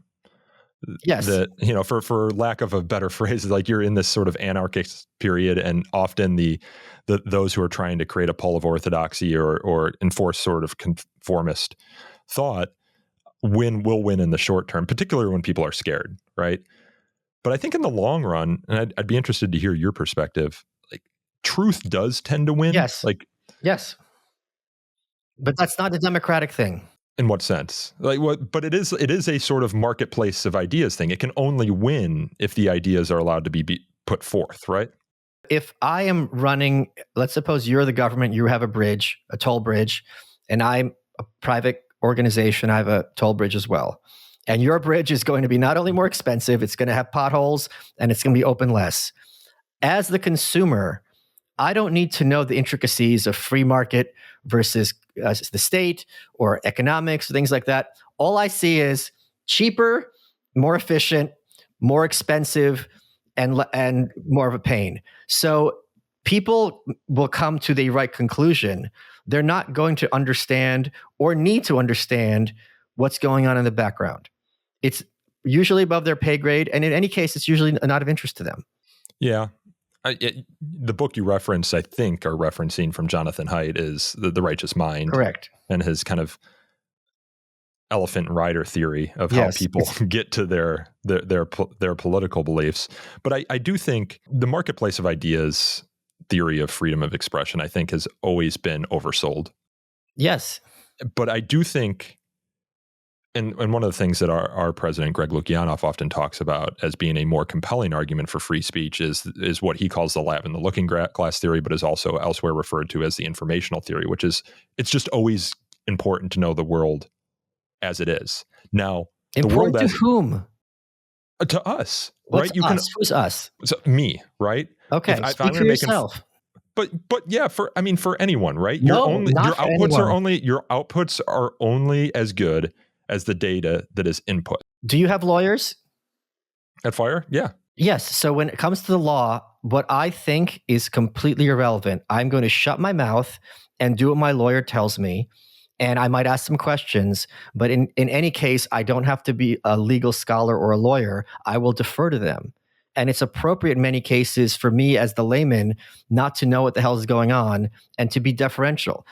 S1: Yes.
S7: That, for lack of a better phrase, like you're in this sort of anarchist period, and often those who are trying to create a pole of orthodoxy or enforce sort of conformist thought will win in the short term, particularly when people are scared, right? But I think in the long run, and I'd be interested to hear your perspective, like truth does tend to win.
S1: Yes. Yes. But that's not a democratic thing.
S7: In what sense? Like what? But it is a sort of marketplace of ideas thing. It can only win if the ideas are allowed to be put forth, right?
S1: If I am running, let's suppose you're the government, you have a bridge, a toll bridge, and I'm a private organization, I have a toll bridge as well. And your bridge is going to be not only more expensive, it's going to have potholes and it's going to be open less. As the consumer, I don't need to know the intricacies of free market versus the state or economics, things like that. All I see is cheaper, more efficient, more expensive, and more of a pain. So people will come to the right conclusion. They're not going to understand or need to understand what's going on in the background. It's usually above their pay grade, and in any case, it's usually not of interest to them.
S7: Yeah. The book you reference, I think, are referencing from Jonathan Haidt is the Righteous Mind.
S1: Correct.
S7: And his kind of elephant rider theory of how people get to their political beliefs. But I do think the marketplace of ideas theory of freedom of expression, I think, has always been oversold.
S1: Yes.
S7: But I do think, and one of the things that our president, Greg Lukianoff, often talks about as being a more compelling argument for free speech is what he calls the lab and the looking glass theory, but is also elsewhere referred to as the informational theory, which is it's just always important to know the world as it is. Now,
S1: important
S7: the world
S1: to whom?
S7: To us,
S1: What's
S7: right?
S1: us? Who's us?
S7: So me, right?
S1: Okay, speak for yourself.
S7: But yeah, for anyone, right?
S1: No, not for anyone.
S7: Your outputs are only as good as the data that is input.
S1: Do you have lawyers?
S7: At Fire? Yeah.
S1: Yes. So when it comes to the law, what I think is completely irrelevant. I'm going to shut my mouth and do what my lawyer tells me. And I might ask some questions, but in any case, I don't have to be a legal scholar or a lawyer. I will defer to them. And it's appropriate in many cases for me as the layman not to know what the hell is going on and to be deferential.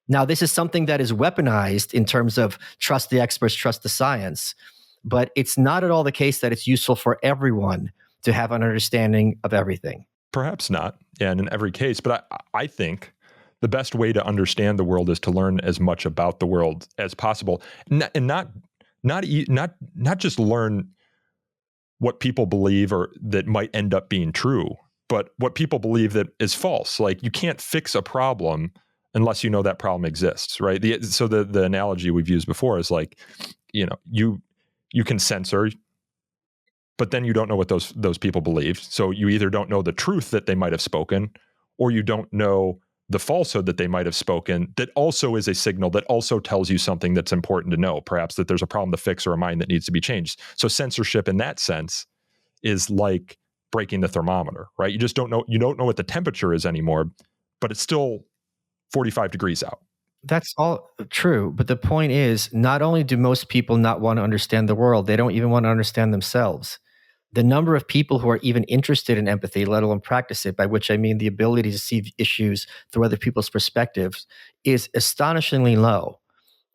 S1: Now, this is something that is weaponized in terms of trust the experts, trust the science, but it's not at all the case that it's useful for everyone to have an understanding of everything.
S7: Perhaps not, and in every case, but I think the best way to understand the world is to learn as much about the world as possible, and not just learn what people believe or that might end up being true, but what people believe that is false. Like you can't fix a problem unless you know that problem exists, right? So the analogy we've used before is like, you can censor, but then you don't know what those people believe. So you either don't know the truth that they might have spoken, or you don't know the falsehood that they might have spoken that also is a signal that also tells you something that's important to know, perhaps that there's a problem to fix or a mind that needs to be changed. So censorship in that sense is like breaking the thermometer, right? You just don't know what the temperature is anymore, but it's still 45 degrees out.
S1: That's all true. But the point is, not only do most people not want to understand the world, they don't even want to understand themselves. The number of people who are even interested in empathy, let alone practice it, by which I mean the ability to see issues through other people's perspectives, is astonishingly low.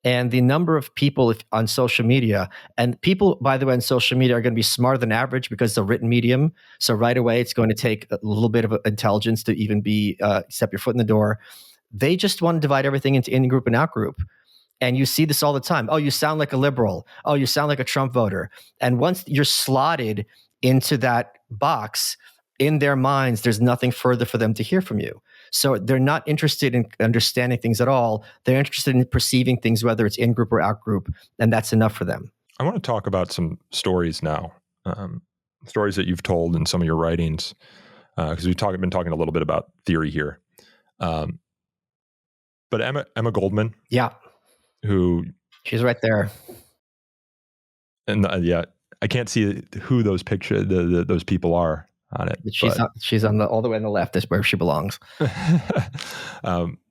S1: And the number of people on social media, and people, by the way, on social media are going to be smarter than average because it's a written medium. So right away, it's going to take a little bit of intelligence to even step your foot in the door. They just want to divide everything into in-group and out-group. And you see this all the time. Oh, you sound like a liberal. Oh, you sound like a Trump voter. And once you're slotted into that box, in their minds, there's nothing further for them to hear from you. So they're not interested in understanding things at all. They're interested in perceiving things, whether it's in-group or out-group, and that's enough for them.
S7: I want to talk about some stories now, stories that you've told in some of your writings, because we've been talking a little bit about theory here. But Emma Goldman,
S1: Yeah,
S7: who
S1: she's right there.
S7: And I can't see who those those people are on it.
S1: She's on all the way on the left. Is where she belongs.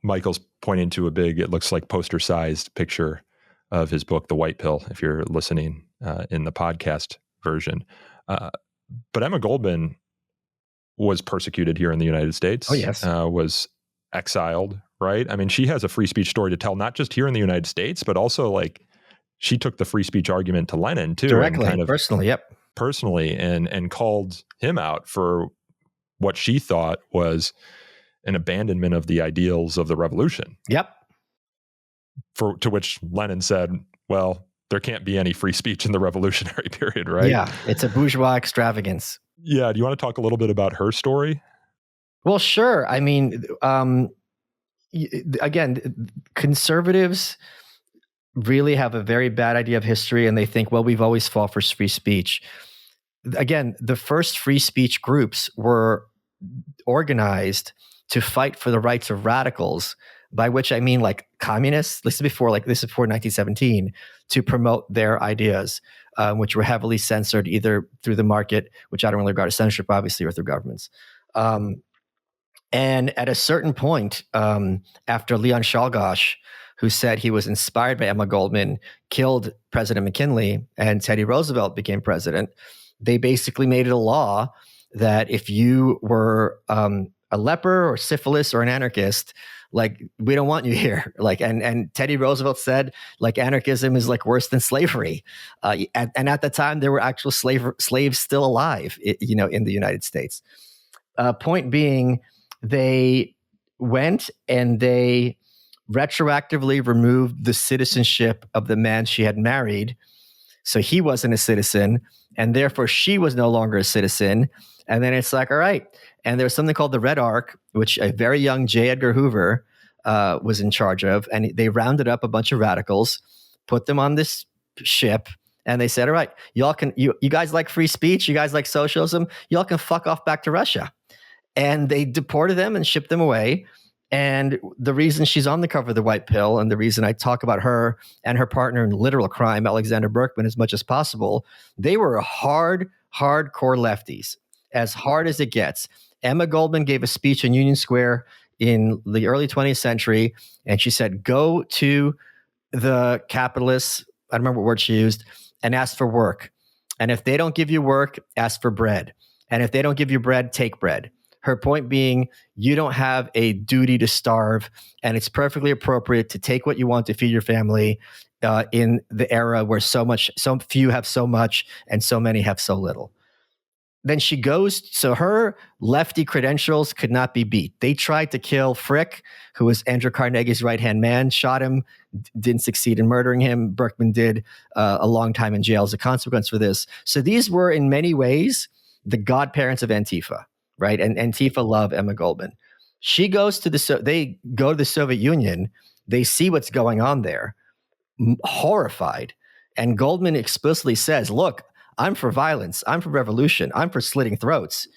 S7: Michael's pointing to a big, it looks like poster-sized picture of his book, The White Pill, if you're listening in the podcast version. But Emma Goldman was persecuted here in the United States.
S1: Oh, yes.
S7: Was exiled, right? I mean, she has a free speech story to tell, not just here in the United States, but also like she took the free speech argument to Lenin too.
S1: Directly,
S7: and kind of
S1: personally, yep.
S7: Personally, and called him out for what she thought was an abandonment of the ideals of the revolution.
S1: Yep.
S7: To which Lenin said, well, there can't be any free speech in the revolutionary period, right?
S1: Yeah, it's a bourgeois extravagance.
S7: Yeah. Do you want to talk a little bit about her story?
S1: Well, sure. I mean, again, conservatives really have a very bad idea of history, and they think, well, we've always fought for free speech. Again, the first free speech groups were organized to fight for the rights of radicals, by which I mean like communists. This is before 1917, to promote their ideas, which were heavily censored either through the market, which I don't really regard as censorship, obviously, or through governments. And at a certain point, after Leon Czolgosz, who said he was inspired by Emma Goldman, killed President McKinley and Teddy Roosevelt became president, they basically made it a law that if you were a leper or syphilis or an anarchist, like, we don't want you here. Like, and Teddy Roosevelt said, like, anarchism is like worse than slavery. And at the time, there were actual slaves still alive, in the United States. Point being, they went and they retroactively removed the citizenship of the man she had married. So he wasn't a citizen, and therefore she was no longer a citizen. And then it's like, all right. And there's something called the Red Ark, which a very young J. Edgar Hoover was in charge of. And they rounded up a bunch of radicals, put them on this ship, and they said, all right, you guys like free speech? You guys like socialism? Y'all can fuck off back to Russia. And they deported them and shipped them away. And the reason she's on the cover of The White Pill, and the reason I talk about her and her partner in literal crime, Alexander Berkman, as much as possible, they were hardcore lefties, as hard as it gets. Emma Goldman gave a speech in Union Square in the early 20th century, and she said, go to the capitalists, I don't remember what word she used, and ask for work. And if they don't give you work, ask for bread. And if they don't give you bread, take bread. Her point being, you don't have a duty to starve, and it's perfectly appropriate to take what you want to feed your family in the era where so few have so much and so many have so little. Then she goes, so her lefty credentials could not be beat. They tried to kill Frick, who was Andrew Carnegie's right-hand man, shot him, didn't succeed in murdering him. Berkman did a long time in jail as a consequence for this. So these were, in many ways, the godparents of Antifa. Right. And Antifa love Emma Goldman. She goes to they go to the Soviet Union. They see what's going on there, horrified. And Goldman explicitly says, look, I'm for violence. I'm for revolution. I'm for slitting throats.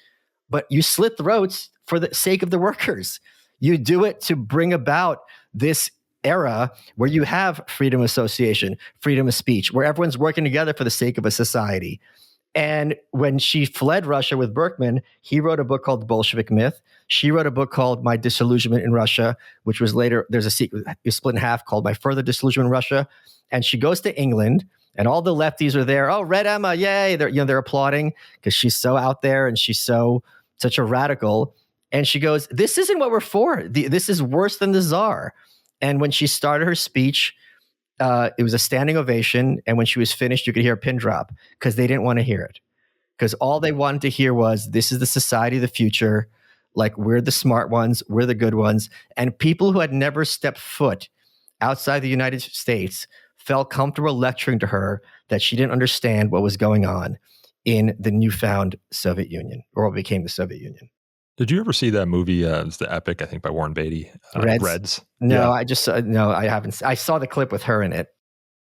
S1: But you slit throats for the sake of the workers. You do it to bring about this era where you have freedom of association, freedom of speech, where everyone's working together for the sake of a society. And when she fled Russia with Berkman, he wrote a book called The Bolshevik Myth. She wrote a book called My Disillusionment in Russia, which was later, there's a sequel, split in half, called My Further Disillusionment in Russia. And she goes to England, and all the lefties are there. Oh, Red Emma, yay! They're applauding because she's so out there and she's such a radical. And she goes, "This isn't what we're for. This is worse than the Tsar." And when she started her speech, it was a standing ovation, and when she was finished, you could hear a pin drop because they didn't want to hear it. Because all they wanted to hear was, this is the society of the future. Like, we're the smart ones, we're the good ones. And people who had never stepped foot outside the United States felt comfortable lecturing to her that she didn't understand what was going on in the newfound Soviet Union, or what became the Soviet Union.
S7: Did you ever see that movie? It's The Epic, I think, by Warren Beatty. Reds?
S1: No,
S7: yeah.
S1: No, I haven't. I saw the clip with her in it.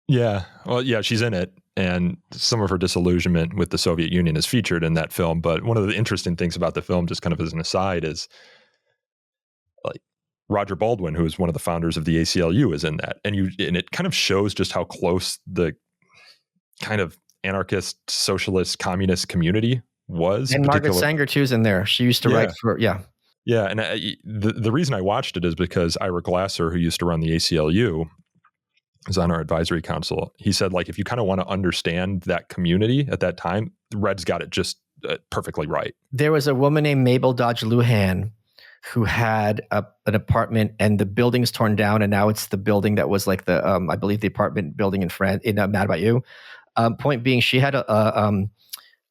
S7: Yeah. Well, yeah, she's in it. And some of her disillusionment with the Soviet Union is featured in that film. But one of the interesting things about the film, just kind of as an aside, is like Roger Baldwin, who is one of the founders of the ACLU, is in that. And it kind of shows just how close the kind of anarchist, socialist, communist community was.
S1: And Margaret Sanger too is in there. She used to write for,
S7: Yeah, and the reason I watched it is because Ira Glasser, who used to run the ACLU, is on our advisory council. He said, like, if you kind of want to understand that community at that time, the Reds got it just perfectly right.
S1: There was a woman named Mabel Dodge Luhan who had an apartment, and the building's torn down, and now it's the building that was like the, I believe, the apartment building in France. In Mad About You. Point being, she had a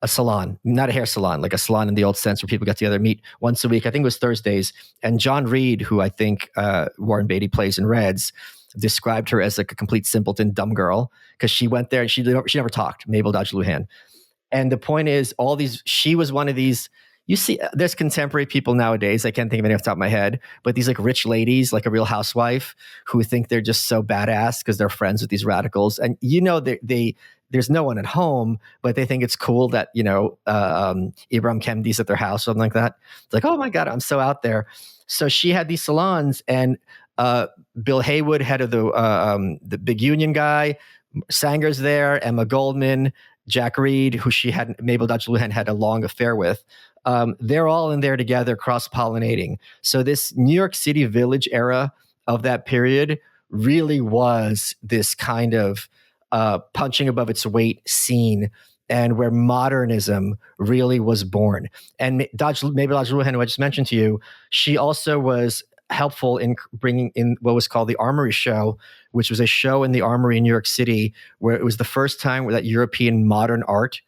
S1: salon, not a hair salon, like a salon in the old sense where people got together, meet once a week. I think it was Thursdays. And John Reed, who I think Warren Beatty plays in Reds, described her as like a complete simpleton, dumb girl, because she went there and she never talked, Mabel Dodge Luhan. And the point is, she was one of these, you see, there's contemporary people nowadays, I can't think of any off the top of my head, but these like rich ladies, like a Real Housewife, who think they're just so badass because they're friends with these radicals. And there's no one at home, but they think it's cool that, Ibram Kemdi's at their house, something like that. It's like, oh my God, I'm so out there. So she had these salons, and Bill Haywood, head of the big union guy, Sanger's there, Emma Goldman, Jack Reed, who Mabel Dodge Luhan had a long affair with. They're all in there together, cross-pollinating. So this New York City village era of that period really was this kind of punching above its weight scene, and where modernism really was born. And Mabel Dodge Luhan, who I just mentioned to you, she also was helpful in bringing in what was called the Armory Show, which was a show in the Armory in New York City, where it was the first time that European modern art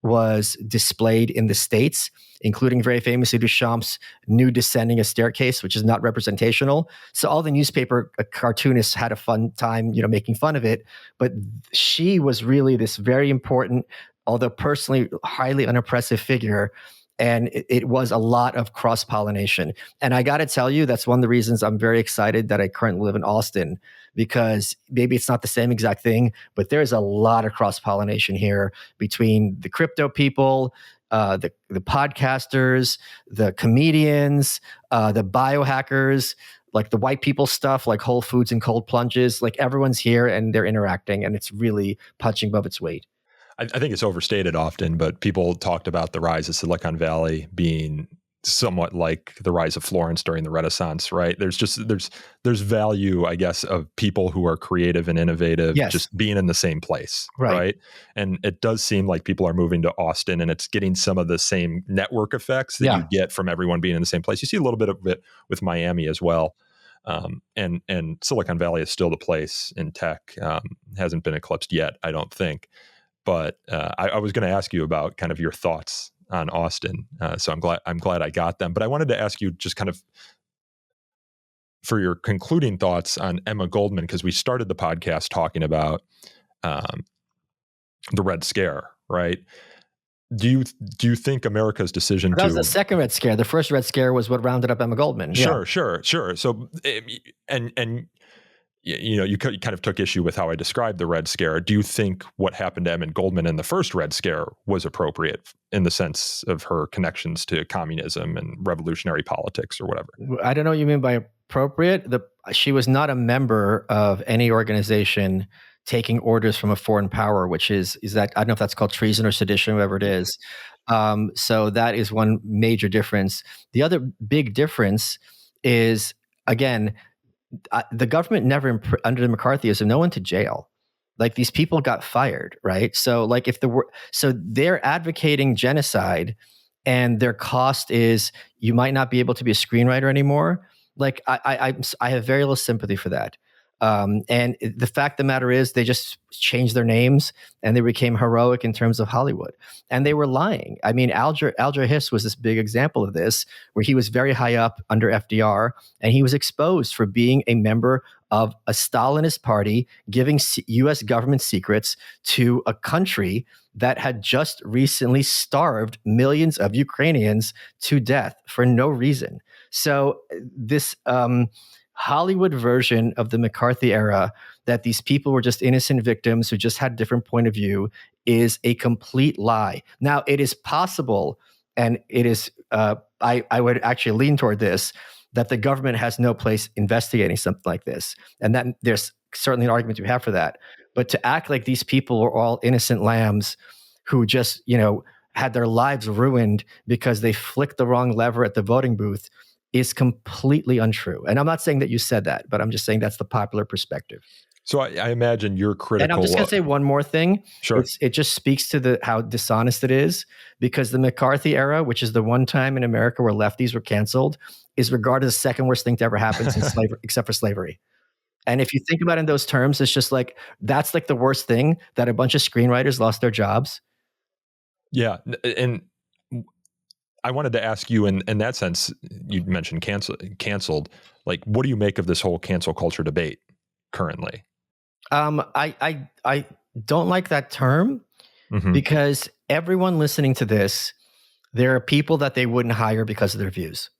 S1: was displayed in the States, including very famously Duchamp's Nude Descending a Staircase, which is not representational. So all the newspaper cartoonists had a fun time, making fun of it. But she was really this very important, although personally highly unimpressive figure. And it was a lot of cross-pollination. And I got to tell you, that's one of the reasons I'm very excited that I currently live in Austin, because maybe it's not the same exact thing, but there's a lot of cross-pollination here between the crypto people, the podcasters, the comedians, the biohackers, like the white people stuff, like Whole Foods and cold plunges. Like everyone's here and they're interacting, and it's really punching above its weight.
S7: I think it's overstated often, but people talked about the rise of Silicon Valley being somewhat like the rise of Florence during the Renaissance, right? There's value, I guess, of people who are creative and innovative, yes, just being in the same place, right? And it does seem like people are moving to Austin, and it's getting some of the same network effects that you get from everyone being in the same place. You see a little bit of it with Miami as well. And Silicon Valley is still the place in tech. Hasn't been eclipsed yet, I don't think. But I was going to ask you about kind of your thoughts on Austin. So I'm glad I got them. But I wanted to ask you just kind of for your concluding thoughts on Emma Goldman, because we started the podcast talking about the Red Scare, right? Do you think America's decision
S1: that was the second Red Scare? The first Red Scare was what rounded up Emma Goldman.
S7: Sure. So and you kind of took issue with how I described the Red Scare. Do you think what happened to Emma Goldman in the first Red Scare was appropriate in the sense of her connections to communism and revolutionary politics or whatever?
S1: I don't know what you mean by appropriate. She was not a member of any organization taking orders from a foreign power, which is that, I don't know if that's called treason or sedition, whatever it is. So that is one major difference. The other big difference is, again, the government never, under the McCarthyism, no one to jail. Like these people got fired, right? So like so they're advocating genocide, and their cost is you might not be able to be a screenwriter anymore. Like I have very little sympathy for that. And the fact of the matter is they just changed their names and they became heroic in terms of Hollywood. And they were lying. I mean, Alger Hiss was this big example of this, where he was very high up under FDR, and he was exposed for being a member of a Stalinist party, giving U.S. government secrets to a country that had just recently starved millions of Ukrainians to death for no reason. So this Hollywood version of the McCarthy era, that these people were just innocent victims who just had a different point of view, is a complete lie. Now, it is possible, and it is, I would actually lean toward this, that the government has no place investigating something like this. And that there's certainly an argument to have for that. But to act like these people are all innocent lambs who just, had their lives ruined because they flicked the wrong lever at the voting booth is completely untrue. And I'm not saying that you said that, but I'm just saying that's the popular perspective.
S7: So I imagine you're critical.
S1: And I'm just going to say one more thing.
S7: Sure.
S1: It just speaks to how dishonest it is, because the McCarthy era, which is the one time in America where lefties were canceled, is regarded as the second worst thing to ever happen since slavery, except for slavery. And if you think about it in those terms, it's just like, that's like the worst thing, that a bunch of screenwriters lost their jobs.
S7: Yeah. And I wanted to ask you in that sense, you mentioned canceled. Like, what do you make of this whole cancel culture debate currently?
S1: I don't like that term because everyone listening to this, there are people that they wouldn't hire because of their views,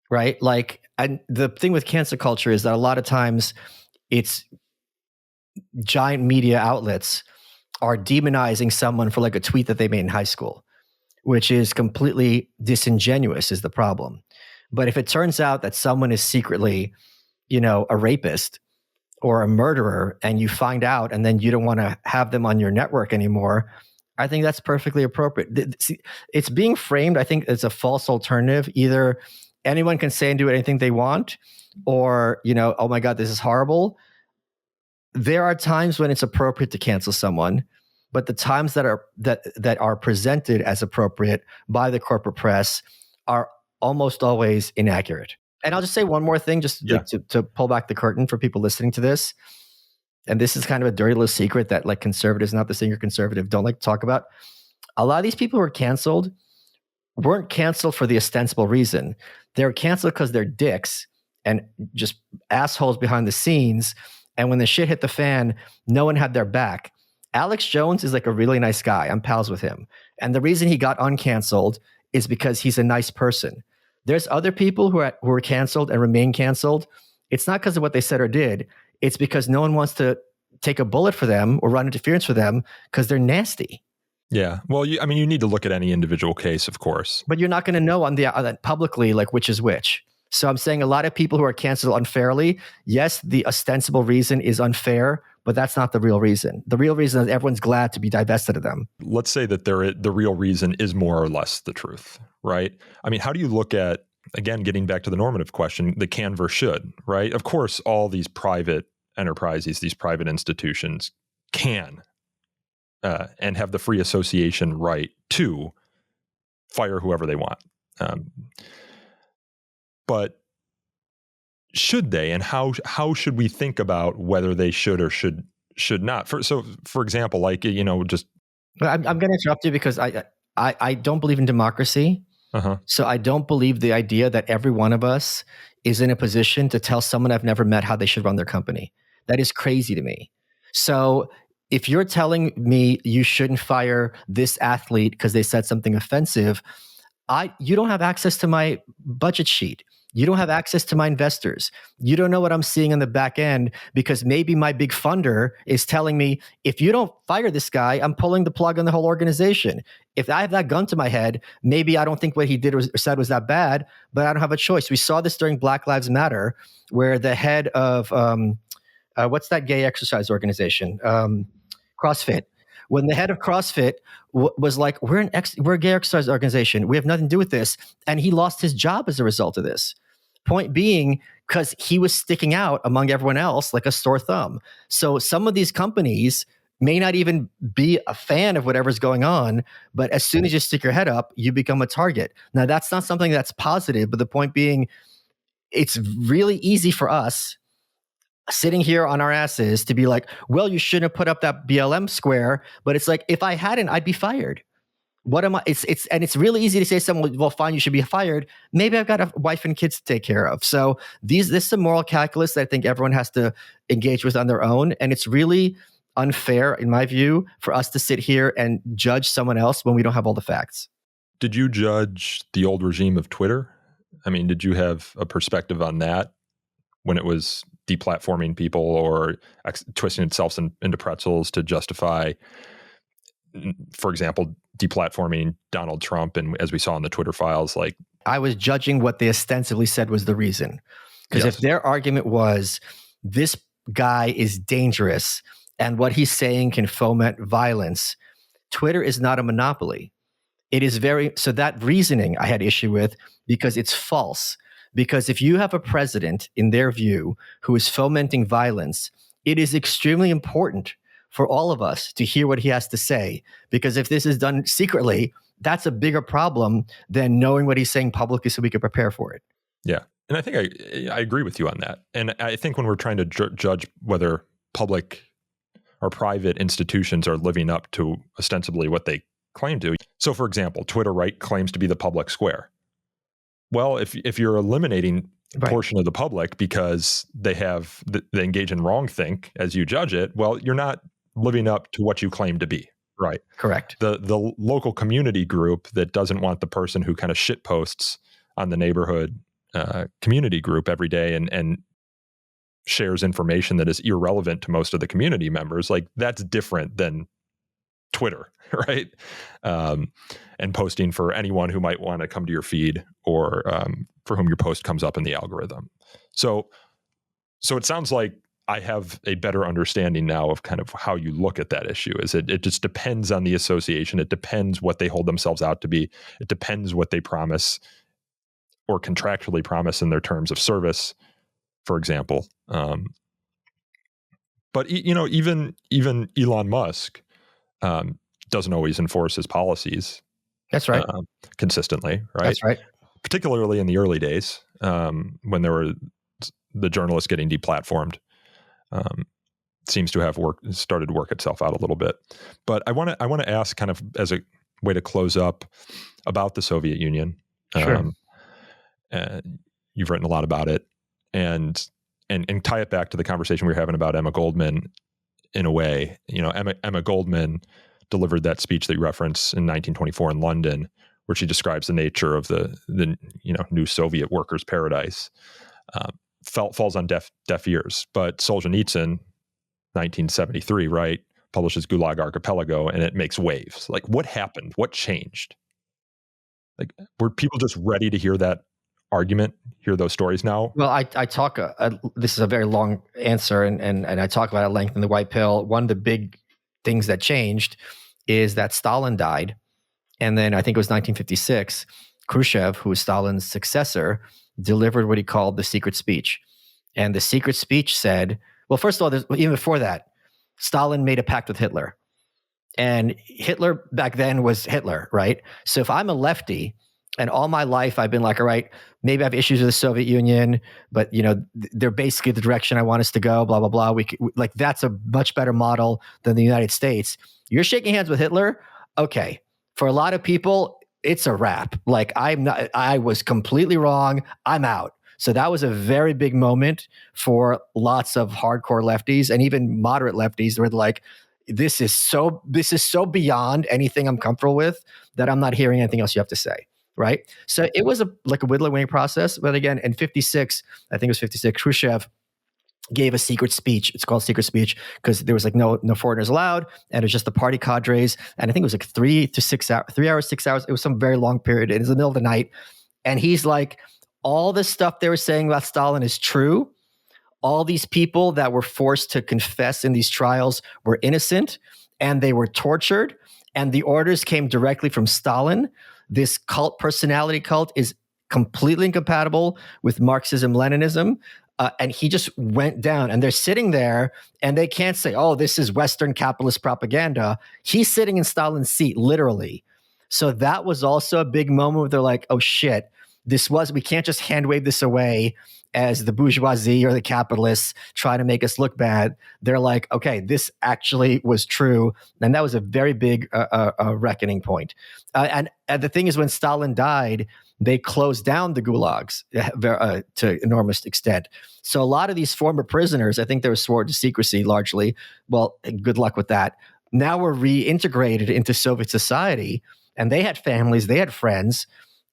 S1: right? Like, and the thing with cancel culture is that a lot of times it's giant media outlets are demonizing someone for like a tweet that they made in high school, which is completely disingenuous is the problem. But if it turns out that someone is secretly, a rapist or a murderer, and you find out, and then you don't want to have them on your network anymore, I think that's perfectly appropriate. It's being framed, I think, as a false alternative. Either anyone can say and do anything they want, or, oh my God, this is horrible. There are times when it's appropriate to cancel someone, but the times that are presented as appropriate by the corporate press are almost always inaccurate. And I'll just say one more thing, just to pull back the curtain for people listening to this. And this is kind of a dirty little secret that like conservatives, not the singer conservative, don't like to talk about. A lot of these people who are canceled weren't canceled for the ostensible reason. They were canceled because they're dicks and just assholes behind the scenes. And when the shit hit the fan, no one had their back. Alex Jones is like a really nice guy. I'm pals with him. And the reason he got uncanceled is because he's a nice person. There's other people who are canceled and remain canceled. It's not because of what they said or did. It's because no one wants to take a bullet for them or run interference for them because they're nasty.
S7: Yeah. Well, you need to look at any individual case, of course.
S1: But you're not going to know on the publicly like which is which. So I'm saying a lot of people who are canceled unfairly, yes, the ostensible reason is unfair, but that's not the real reason. The real reason is everyone's glad to be divested of them.
S7: Let's say that the real reason is more or less the truth, right? I mean, how do you look at, again, getting back to the normative question, the can versus should, right? Of course, all these private enterprises, these private institutions can and have the free association right to fire whoever they want. But should they, and how should we think about whether they should or should not? For example, like, just.
S1: I'm going to interrupt you because I don't believe in democracy. So I don't believe the idea that every one of us is in a position to tell someone I've never met how they should run their company. That is crazy to me. So if you're telling me you shouldn't fire this athlete because they said something offensive, you don't have access to my budget sheet. You don't have access to my investors. You don't know what I'm seeing on the back end because maybe my big funder is telling me, if you don't fire this guy, I'm pulling the plug on the whole organization. If I have that gun to my head, maybe I don't think what he did or said was that bad, but I don't have a choice. We saw this during Black Lives Matter, where the head of, what's that gay exercise organization? CrossFit. When the head of CrossFit was like, we're a gay exercise organization. We have nothing to do with this. And he lost his job as a result of this. Point being, because he was sticking out among everyone else like a sore thumb. So some of these companies may not even be a fan of whatever's going on, but as soon as you stick your head up, you become a target. Now, that's not something that's positive, but the point being, it's really easy for us sitting here on our asses to be like, well, you shouldn't have put up that BLM square. But it's like, if I hadn't, I'd be fired. What am I? It's really easy to say someone, well, fine, you should be fired. Maybe I've got a wife and kids to take care of. So this is a moral calculus that I think everyone has to engage with on their own. And it's really unfair, in my view, for us to sit here and judge someone else when we don't have all the facts.
S7: Did you judge the old regime of Twitter? I mean, did you have a perspective on that when it was deplatforming people or twisting itself into pretzels to justify, for example, deplatforming Donald Trump, and as we saw in the Twitter files, like
S1: I was judging what they ostensibly said was the reason. Because if their argument was this guy is dangerous and what he's saying can foment violence, Twitter is not a monopoly. It is so that reasoning I had issue with because it's false. Because if you have a president, in their view, who is fomenting violence, it is extremely important for all of us to hear what he has to say. Because if this is done secretly, that's a bigger problem than knowing what he's saying publicly so we can prepare for it.
S7: Yeah. And I think I agree with you on that. And I think when we're trying to judge whether public or private institutions are living up to ostensibly what they claim to. So, for example, Twitter, right, claims to be the public square. Well, if you're eliminating a portion of the public because they engage in wrongthink as you judge it, well, you're not living up to what you claim to be, right?
S1: Correct.
S7: The local community group that doesn't want the person who kind of shit posts on the neighborhood community group every day and shares information that is irrelevant to most of the community members, like that's different than Twitter, right? And posting for anyone who might want to come to your feed or for whom your post comes up in the algorithm. So it sounds like I have a better understanding now of kind of how you look at that issue. Is it just depends on the association. It depends what they hold themselves out to be. It depends what they promise or contractually promise in their terms of service, for example. But even Elon Musk doesn't always enforce his policies.
S1: That's right.
S7: Consistently, right?
S1: That's right.
S7: Particularly in the early days when there were the journalists getting deplatformed. Seems to have started to work itself out a little bit. But I want to ask, kind of as a way to close up, about the Soviet Union.
S1: Sure.
S7: You've written a lot about it, and tie it back to the conversation we were having about Emma Goldman. In a way, Emma Goldman delivered that speech that you reference in 1924 in London, where she describes the nature of the new Soviet workers' paradise. Falls on deaf ears. But Solzhenitsyn, 1973, right, publishes Gulag Archipelago, and it makes waves. Like, what happened? What changed? Like, were people just ready to hear that argument, hear those stories now?
S1: Well, I talk, this is a very long answer, and I talk about it at length in The White Pill. One of the big things that changed is that Stalin died. And then I think it was 1956, Khrushchev, who was Stalin's successor, delivered what he called the secret speech. And the secret speech said, well, first of all, even before that, Stalin made a pact with Hitler. And Hitler back then was Hitler, right? So if I'm a lefty and all my life I've been like, all right, maybe I have issues with the Soviet Union, but they're basically the direction I want us to go, blah, blah, blah. Like that's a much better model than the United States. You're shaking hands with Hitler? Okay. For a lot of people, it's a wrap. Like I was completely wrong. I'm out. So that was a very big moment for lots of hardcore lefties and even moderate lefties where they're like, this is so beyond anything I'm comfortable with that I'm not hearing anything else you have to say. Right. So it was like a whittling process. But again, in 56, I think it was 56, Khrushchev gave a secret speech. It's called secret speech because there was like no foreigners allowed. And it was just the party cadres. And I think it was like 3 to 6 hours, 3 hours, 6 hours. It was some very long period. It was in the middle of the night. And he's like, all the stuff they were saying about Stalin is true. All these people that were forced to confess in these trials were innocent and they were tortured. And the orders came directly from Stalin. This cult, personality cult, is completely incompatible with Marxism, Leninism. And he just went down and they're sitting there and they can't say, oh, this is Western capitalist propaganda. He's sitting in Stalin's seat, literally. So that was also a big moment where they're like, oh shit, we can't just hand wave this away as the bourgeoisie or the capitalists try to make us look bad. They're like, okay, this actually was true. And that was a very big reckoning point. And the thing is, when Stalin died, they closed down the gulags to enormous extent. So a lot of these former prisoners, I think they were sworn to secrecy largely. Well, good luck with that. Now we're reintegrated into Soviet society, and they had families, they had friends,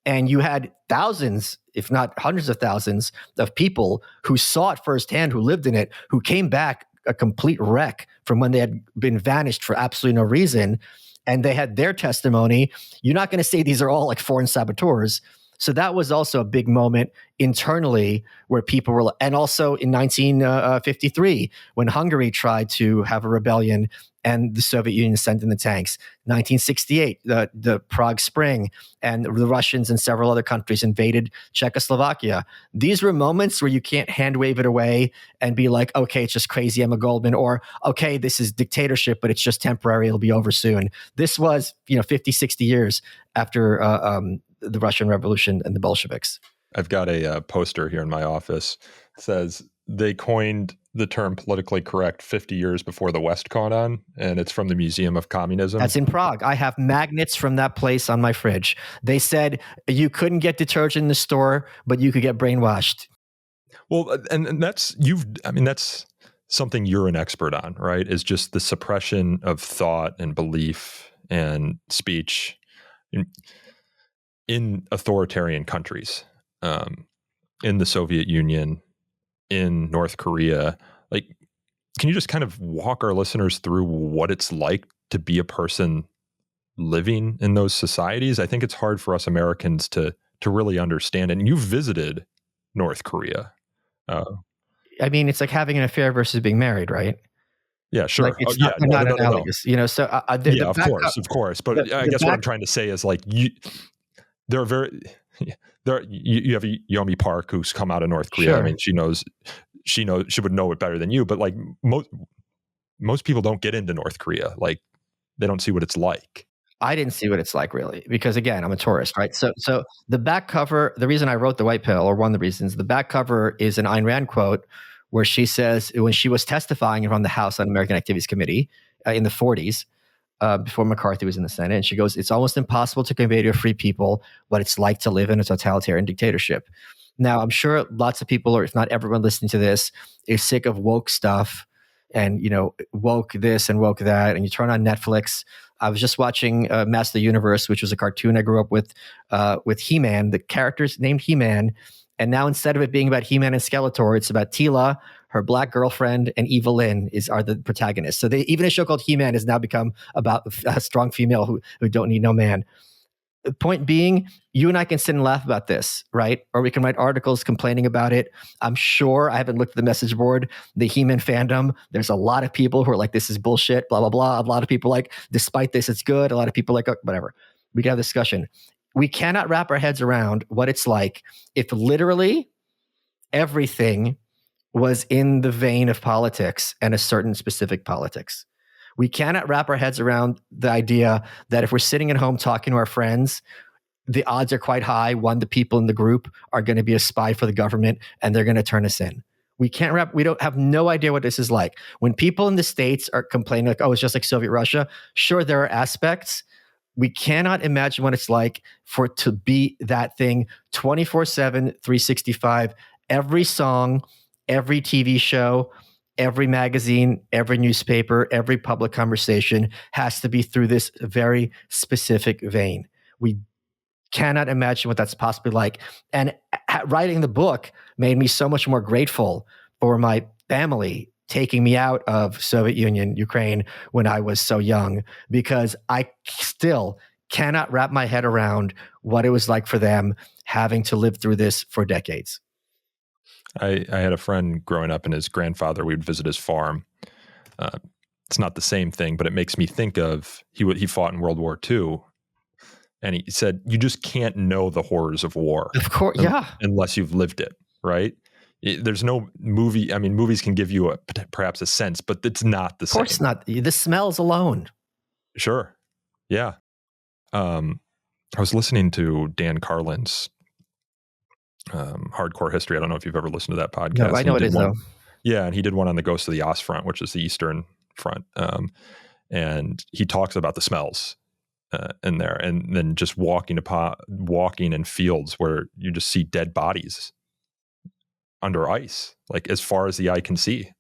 S1: and you had thousands, if not hundreds of thousands, of people who saw it firsthand, who lived in it, who came back a complete wreck from when they had been vanished for absolutely no reason. And they had their testimony. You're not going to say these are all like foreign saboteurs. So that was also a big moment internally where people were, and also in 1953, when Hungary tried to have a rebellion and the Soviet Union sent in the tanks. 1968, the Prague Spring, and the Russians and several other countries invaded Czechoslovakia. These were moments where you can't hand wave it away and be like, okay, it's just crazy Emma Goldman, or okay, this is dictatorship, but it's just temporary, it'll be over soon. This was, 50, 60 years after the Russian Revolution and the Bolsheviks.
S7: I've got a poster here in my office. It says they coined the term politically correct 50 years before the West caught on, and it's from the Museum of Communism.
S1: That's in Prague. I have magnets from that place on my fridge. They said you couldn't get detergent in the store, but you could get brainwashed.
S7: Well, and that's something you're an expert on, right? Is just the suppression of thought and belief and speech in authoritarian countries, in the Soviet Union, in North Korea. Like, can you just kind of walk our listeners through what it's like to be a person living in those societies? I think it's hard for us Americans to really understand. And you visited North Korea.
S1: It's like having an affair versus being married, right?
S7: Yeah, sure.
S1: Like it's not analogous.
S7: Of course. But I guess what I'm trying to say is, like, you have Yomi Park, who's come out of North Korea. Sure. I mean, she would know it better than you. But like most people don't get into North Korea. Like, they don't see what it's like.
S1: I didn't see what it's like, really, because again, I'm a tourist, right? So the back cover, the reason I wrote The White Pill, or one of the reasons, the back cover is an Ayn Rand quote where she says, when she was testifying in front of the House Un-American Activities Committee in the 40s, before McCarthy was in the Senate, and she goes, "It's almost impossible to convey to a free people what it's like to live in a totalitarian dictatorship." Now, I'm sure lots of people, or if not everyone listening to this, is sick of woke stuff and, woke this and woke that, and you turn on Netflix. I was just watching Master of the Universe, which was a cartoon I grew up with He-Man. The character's named He-Man, and now instead of it being about He-Man and Skeletor, it's about Tila, her black girlfriend, and Evelyn are the protagonists. So even a show called He-Man has now become about a strong female who don't need no man. The point being, you and I can sit and laugh about this, right? Or we can write articles complaining about it. I'm sure, I haven't looked at the message board, the He-Man fandom, there's a lot of people who are like, this is bullshit, blah, blah, blah. A lot of people like, despite this, it's good. A lot of people like, whatever. We can have a discussion. We cannot wrap our heads around what it's like if literally everything was in the vein of politics and a certain specific politics. We cannot wrap our heads around the idea that if we're sitting at home talking to our friends, the odds are quite high, the people in the group are going to be a spy for the government and they're going to turn us in. We don't have no idea what this is like. When people in the States are complaining like, oh, it's just like Soviet Russia. Sure, there are aspects. We cannot imagine what it's like for it to be that thing 24/7, 365, every song, every TV show, every magazine, every newspaper, every public conversation has to be through this very specific vein. We cannot imagine what that's possibly like. And writing the book made me so much more grateful for my family taking me out of Soviet Union, Ukraine, when I was so young, because I still cannot wrap my head around what it was like for them having to live through this for decades.
S7: I had a friend growing up, and his grandfather, we would visit his farm. It's not the same thing, but it makes me think of, he fought in World War II, and he said, you just can't know the horrors of war.
S1: Of course, yeah.
S7: Unless you've lived it, right? There's no movie. I mean, movies can give you perhaps a sense, but it's not the same.
S1: Of course not. The smells alone.
S7: Sure. Yeah. I was listening to Dan Carlin's Hardcore History. I don't know if you've ever listened to that podcast.
S1: No, I know it is, though.
S7: Yeah, and he did one on the Ghost of the Ostfront, which is the Eastern Front. And he talks about the smells in there, and then just walking in fields where you just see dead bodies under ice, like as far as the eye can see.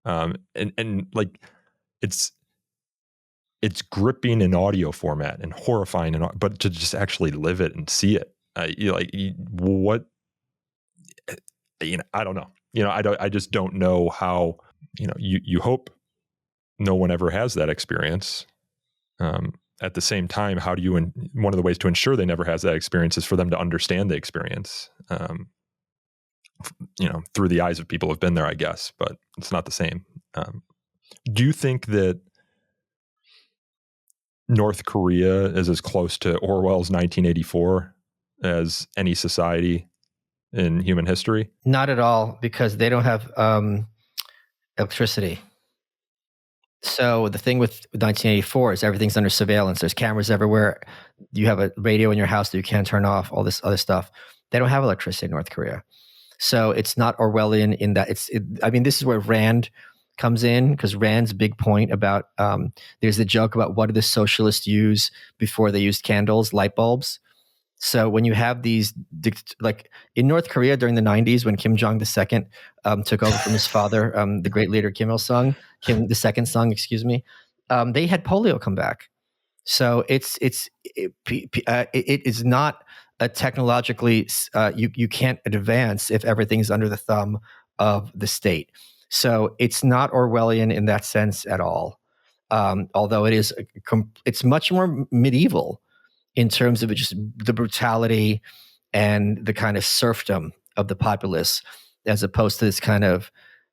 S7: And like it's gripping in audio format and horrifying, but to just actually live it and see it, I don't know. I just don't know how. You hope no one ever has that experience. at the same time, how do you, one of the ways to ensure they never has that experience is for them to understand the experience, through the eyes of people who've been there, I guess, but it's not the same. Do you think that North Korea is as close to Orwell's 1984 as any society in human history?
S1: Not at all, because they don't have electricity. So the thing with 1984 is everything's under surveillance. There's cameras everywhere. You have a radio in your house that you can't turn off, all this other stuff. They don't have electricity in North Korea. So it's not Orwellian in that this is where Rand comes in, because Rand's big point about, there's the joke about what did the socialists use before they used candles, light bulbs. So when you have these, like in North Korea during the 90s, when Kim Jong II took over from his father, the great leader Kim Il-sung, Kim II, they had polio come back. So it is not a technologically, you can't advance if everything's under the thumb of the state. So it's not Orwellian in that sense at all. Although it's much more medieval in terms of just the brutality and the kind of serfdom of the populace, as opposed to this kind of,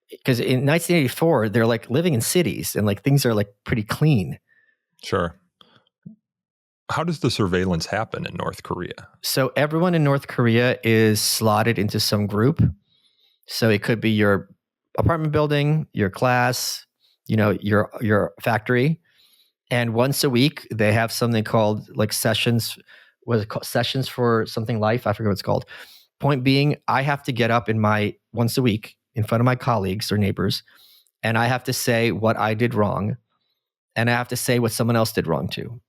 S1: because in 1984, they're like living in cities and like things are like pretty clean.
S7: Sure. How does the surveillance happen in North Korea?
S1: So everyone in North Korea is slotted into some group. So it could be your apartment building, your class, your factory. And once a week, they have something called like sessions. What is it called? Sessions for something life. I forget what it's called. Point being, I have to get up once a week in front of my colleagues or neighbors, and I have to say what I did wrong, and I have to say what someone else did wrong too.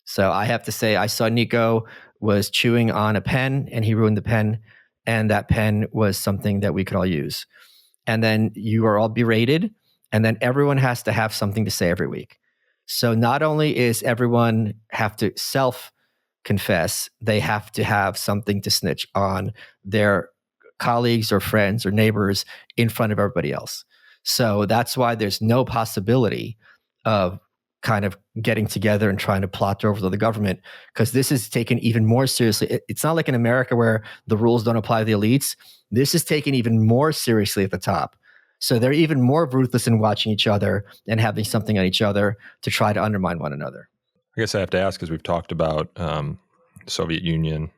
S1: So I have to say, I saw Nico was chewing on a pen and he ruined the pen, and that pen was something that we could all use. And then you are all berated, and then everyone has to have something to say every week. So not only is everyone have to self-confess, they have to have something to snitch on their colleagues or friends or neighbors in front of everybody else. So that's why there's no possibility of kind of getting together and trying to plot over the government, because this is taken even more seriously. It's not like in America where the rules don't apply to the elites. This is taken even more seriously at the top. So they're even more ruthless in watching each other and having something on each other to try to undermine one another.
S7: I guess I have to ask, because we've talked about Soviet Union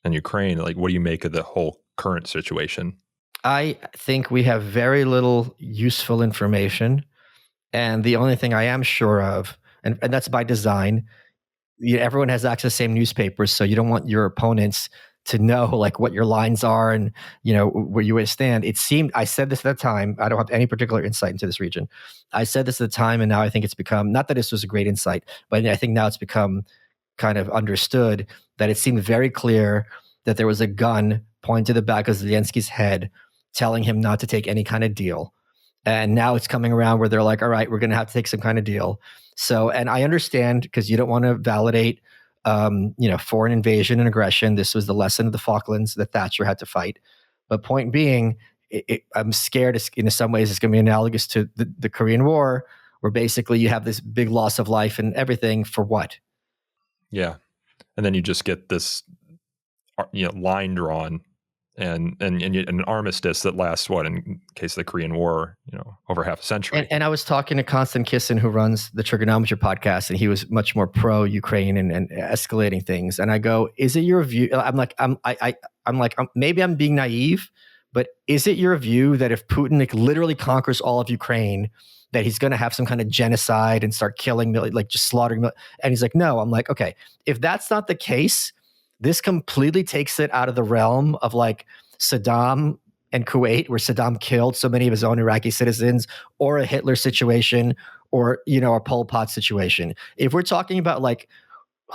S7: and Ukraine, like, what do you make of the whole current situation?
S1: I think we have very little useful information. And the only thing I am sure of, and that's by design, everyone has access to the same newspapers, so you don't want your opponents to know like what your lines are and where you would stand. It seemed, I said this at the time, I don't have any particular insight into this region. I said this at the time, and now I think it's become, not that this was a great insight, but I think now it's become kind of understood that it seemed very clear that there was a gun pointed to the back of Zelensky's head telling him not to take any kind of deal. And now it's coming around where they're like, all right, we're going to have to take some kind of deal. So, and I understand, because you don't want to validate foreign invasion and aggression. This was the lesson of the Falklands that Thatcher had to fight. But point being, I'm scared in some ways it's going to be analogous to the Korean War, where basically you have this big loss of life and everything for what?
S7: Yeah. And then you just get this line drawn and an armistice that lasts, in case of the Korean War, over half a century.
S1: And I was talking to Konstantin Kisin, who runs the Trigonometry podcast, and he was much more pro-Ukraine and escalating things. And I go, is it your view? I'm like, maybe I'm being naive, but is it your view that if Putin literally conquers all of Ukraine, that he's going to have some kind of genocide and start killing, just slaughtering? And he's like, no. I'm like, okay, if that's not the case, this completely takes it out of the realm of like Saddam and Kuwait, where Saddam killed so many of his own Iraqi citizens, or a Hitler situation, or a Pol Pot situation. If we're talking about like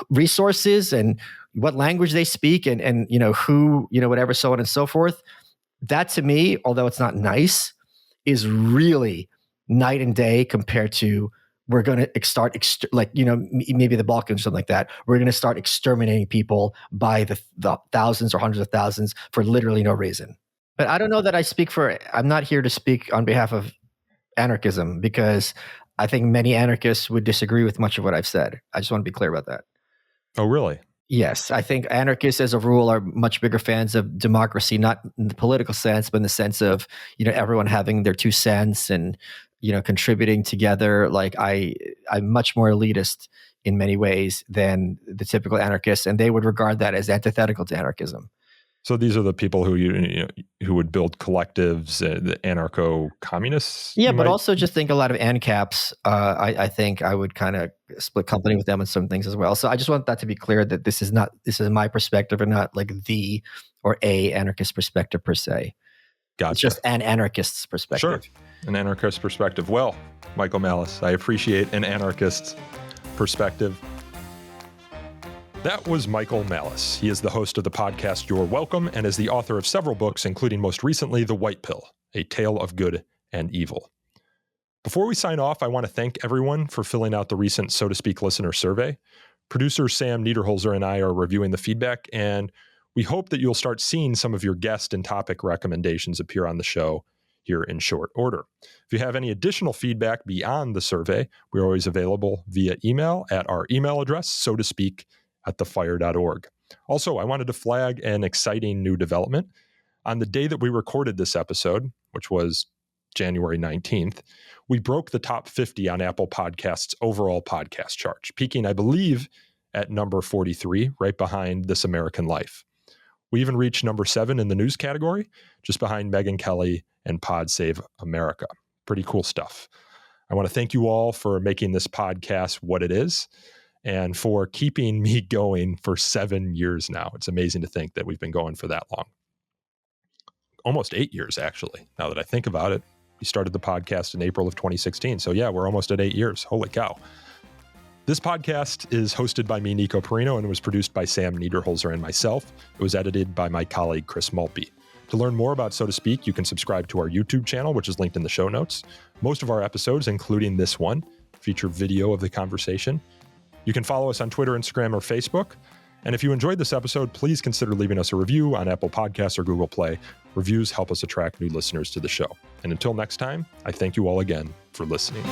S1: resources and what language they speak and who, whatever, so on and so forth, that to me, although it's not nice, is really night and day compared to, we're going to start, maybe the Balkans or something like that. We're going to start exterminating people by the thousands or hundreds of thousands for literally no reason. But I don't know that I'm not here to speak on behalf of anarchism, because I think many anarchists would disagree with much of what I've said. I just want to be clear about that.
S7: Oh, really?
S1: Yes, I think anarchists as a rule are much bigger fans of democracy, not in the political sense, but in the sense of, everyone having their 2 cents and, contributing together. Like I'm much more elitist in many ways than the typical anarchist, and they would regard that as antithetical to anarchism.
S7: So these are the people who who would build collectives, the anarcho-communists?
S1: Yeah, but also just think a lot of ANCAPs. I think I would kind of split company with them on some things as well. So I just want that to be clear that this is my perspective and not like the or a anarchist perspective per se.
S7: Gotcha.
S1: It's just an anarchist's perspective.
S7: Sure, an anarchist perspective. Well, Michael Malice, I appreciate an anarchist's perspective. That was Michael Malice. He is the host of the podcast You're Welcome and is the author of several books, including most recently The White Pill, A Tale of Good and Evil. Before we sign off, I want to thank everyone for filling out the recent So to Speak listener survey. Producer Sam Niederholzer and I are reviewing the feedback, and we hope that you'll start seeing some of your guest and topic recommendations appear on the show here in short order. If you have any additional feedback beyond the survey, we're always available via email at our email address, so to speak, @thefire.org. Also, I wanted to flag an exciting new development. On the day that we recorded this episode, which was January 19th, we broke the top 50 on Apple Podcasts' overall podcast chart, peaking, I believe, at number 43, right behind This American Life. We even reached number 7 in the news category, just behind Megyn Kelly and Pod Save America. Pretty cool stuff. I want to thank you all for making this podcast what it is, and for keeping me going for 7 years now. It's amazing to think that we've been going for that long. Almost 8 years, actually, now that I think about it. We started the podcast in April of 2016. So yeah, we're almost at 8 years. Holy cow. This podcast is hosted by me, Nico Perino, and was produced by Sam Niederholzer and myself. It was edited by my colleague, Chris Maltby. To learn more about So to Speak, you can subscribe to our YouTube channel, which is linked in the show notes. Most of our episodes, including this one, feature video of the conversation. You can follow us on Twitter, Instagram, or Facebook. And if you enjoyed this episode, please consider leaving us a review on Apple Podcasts or Google Play. Reviews help us attract new listeners to the show. And until next time, I thank you all again for listening.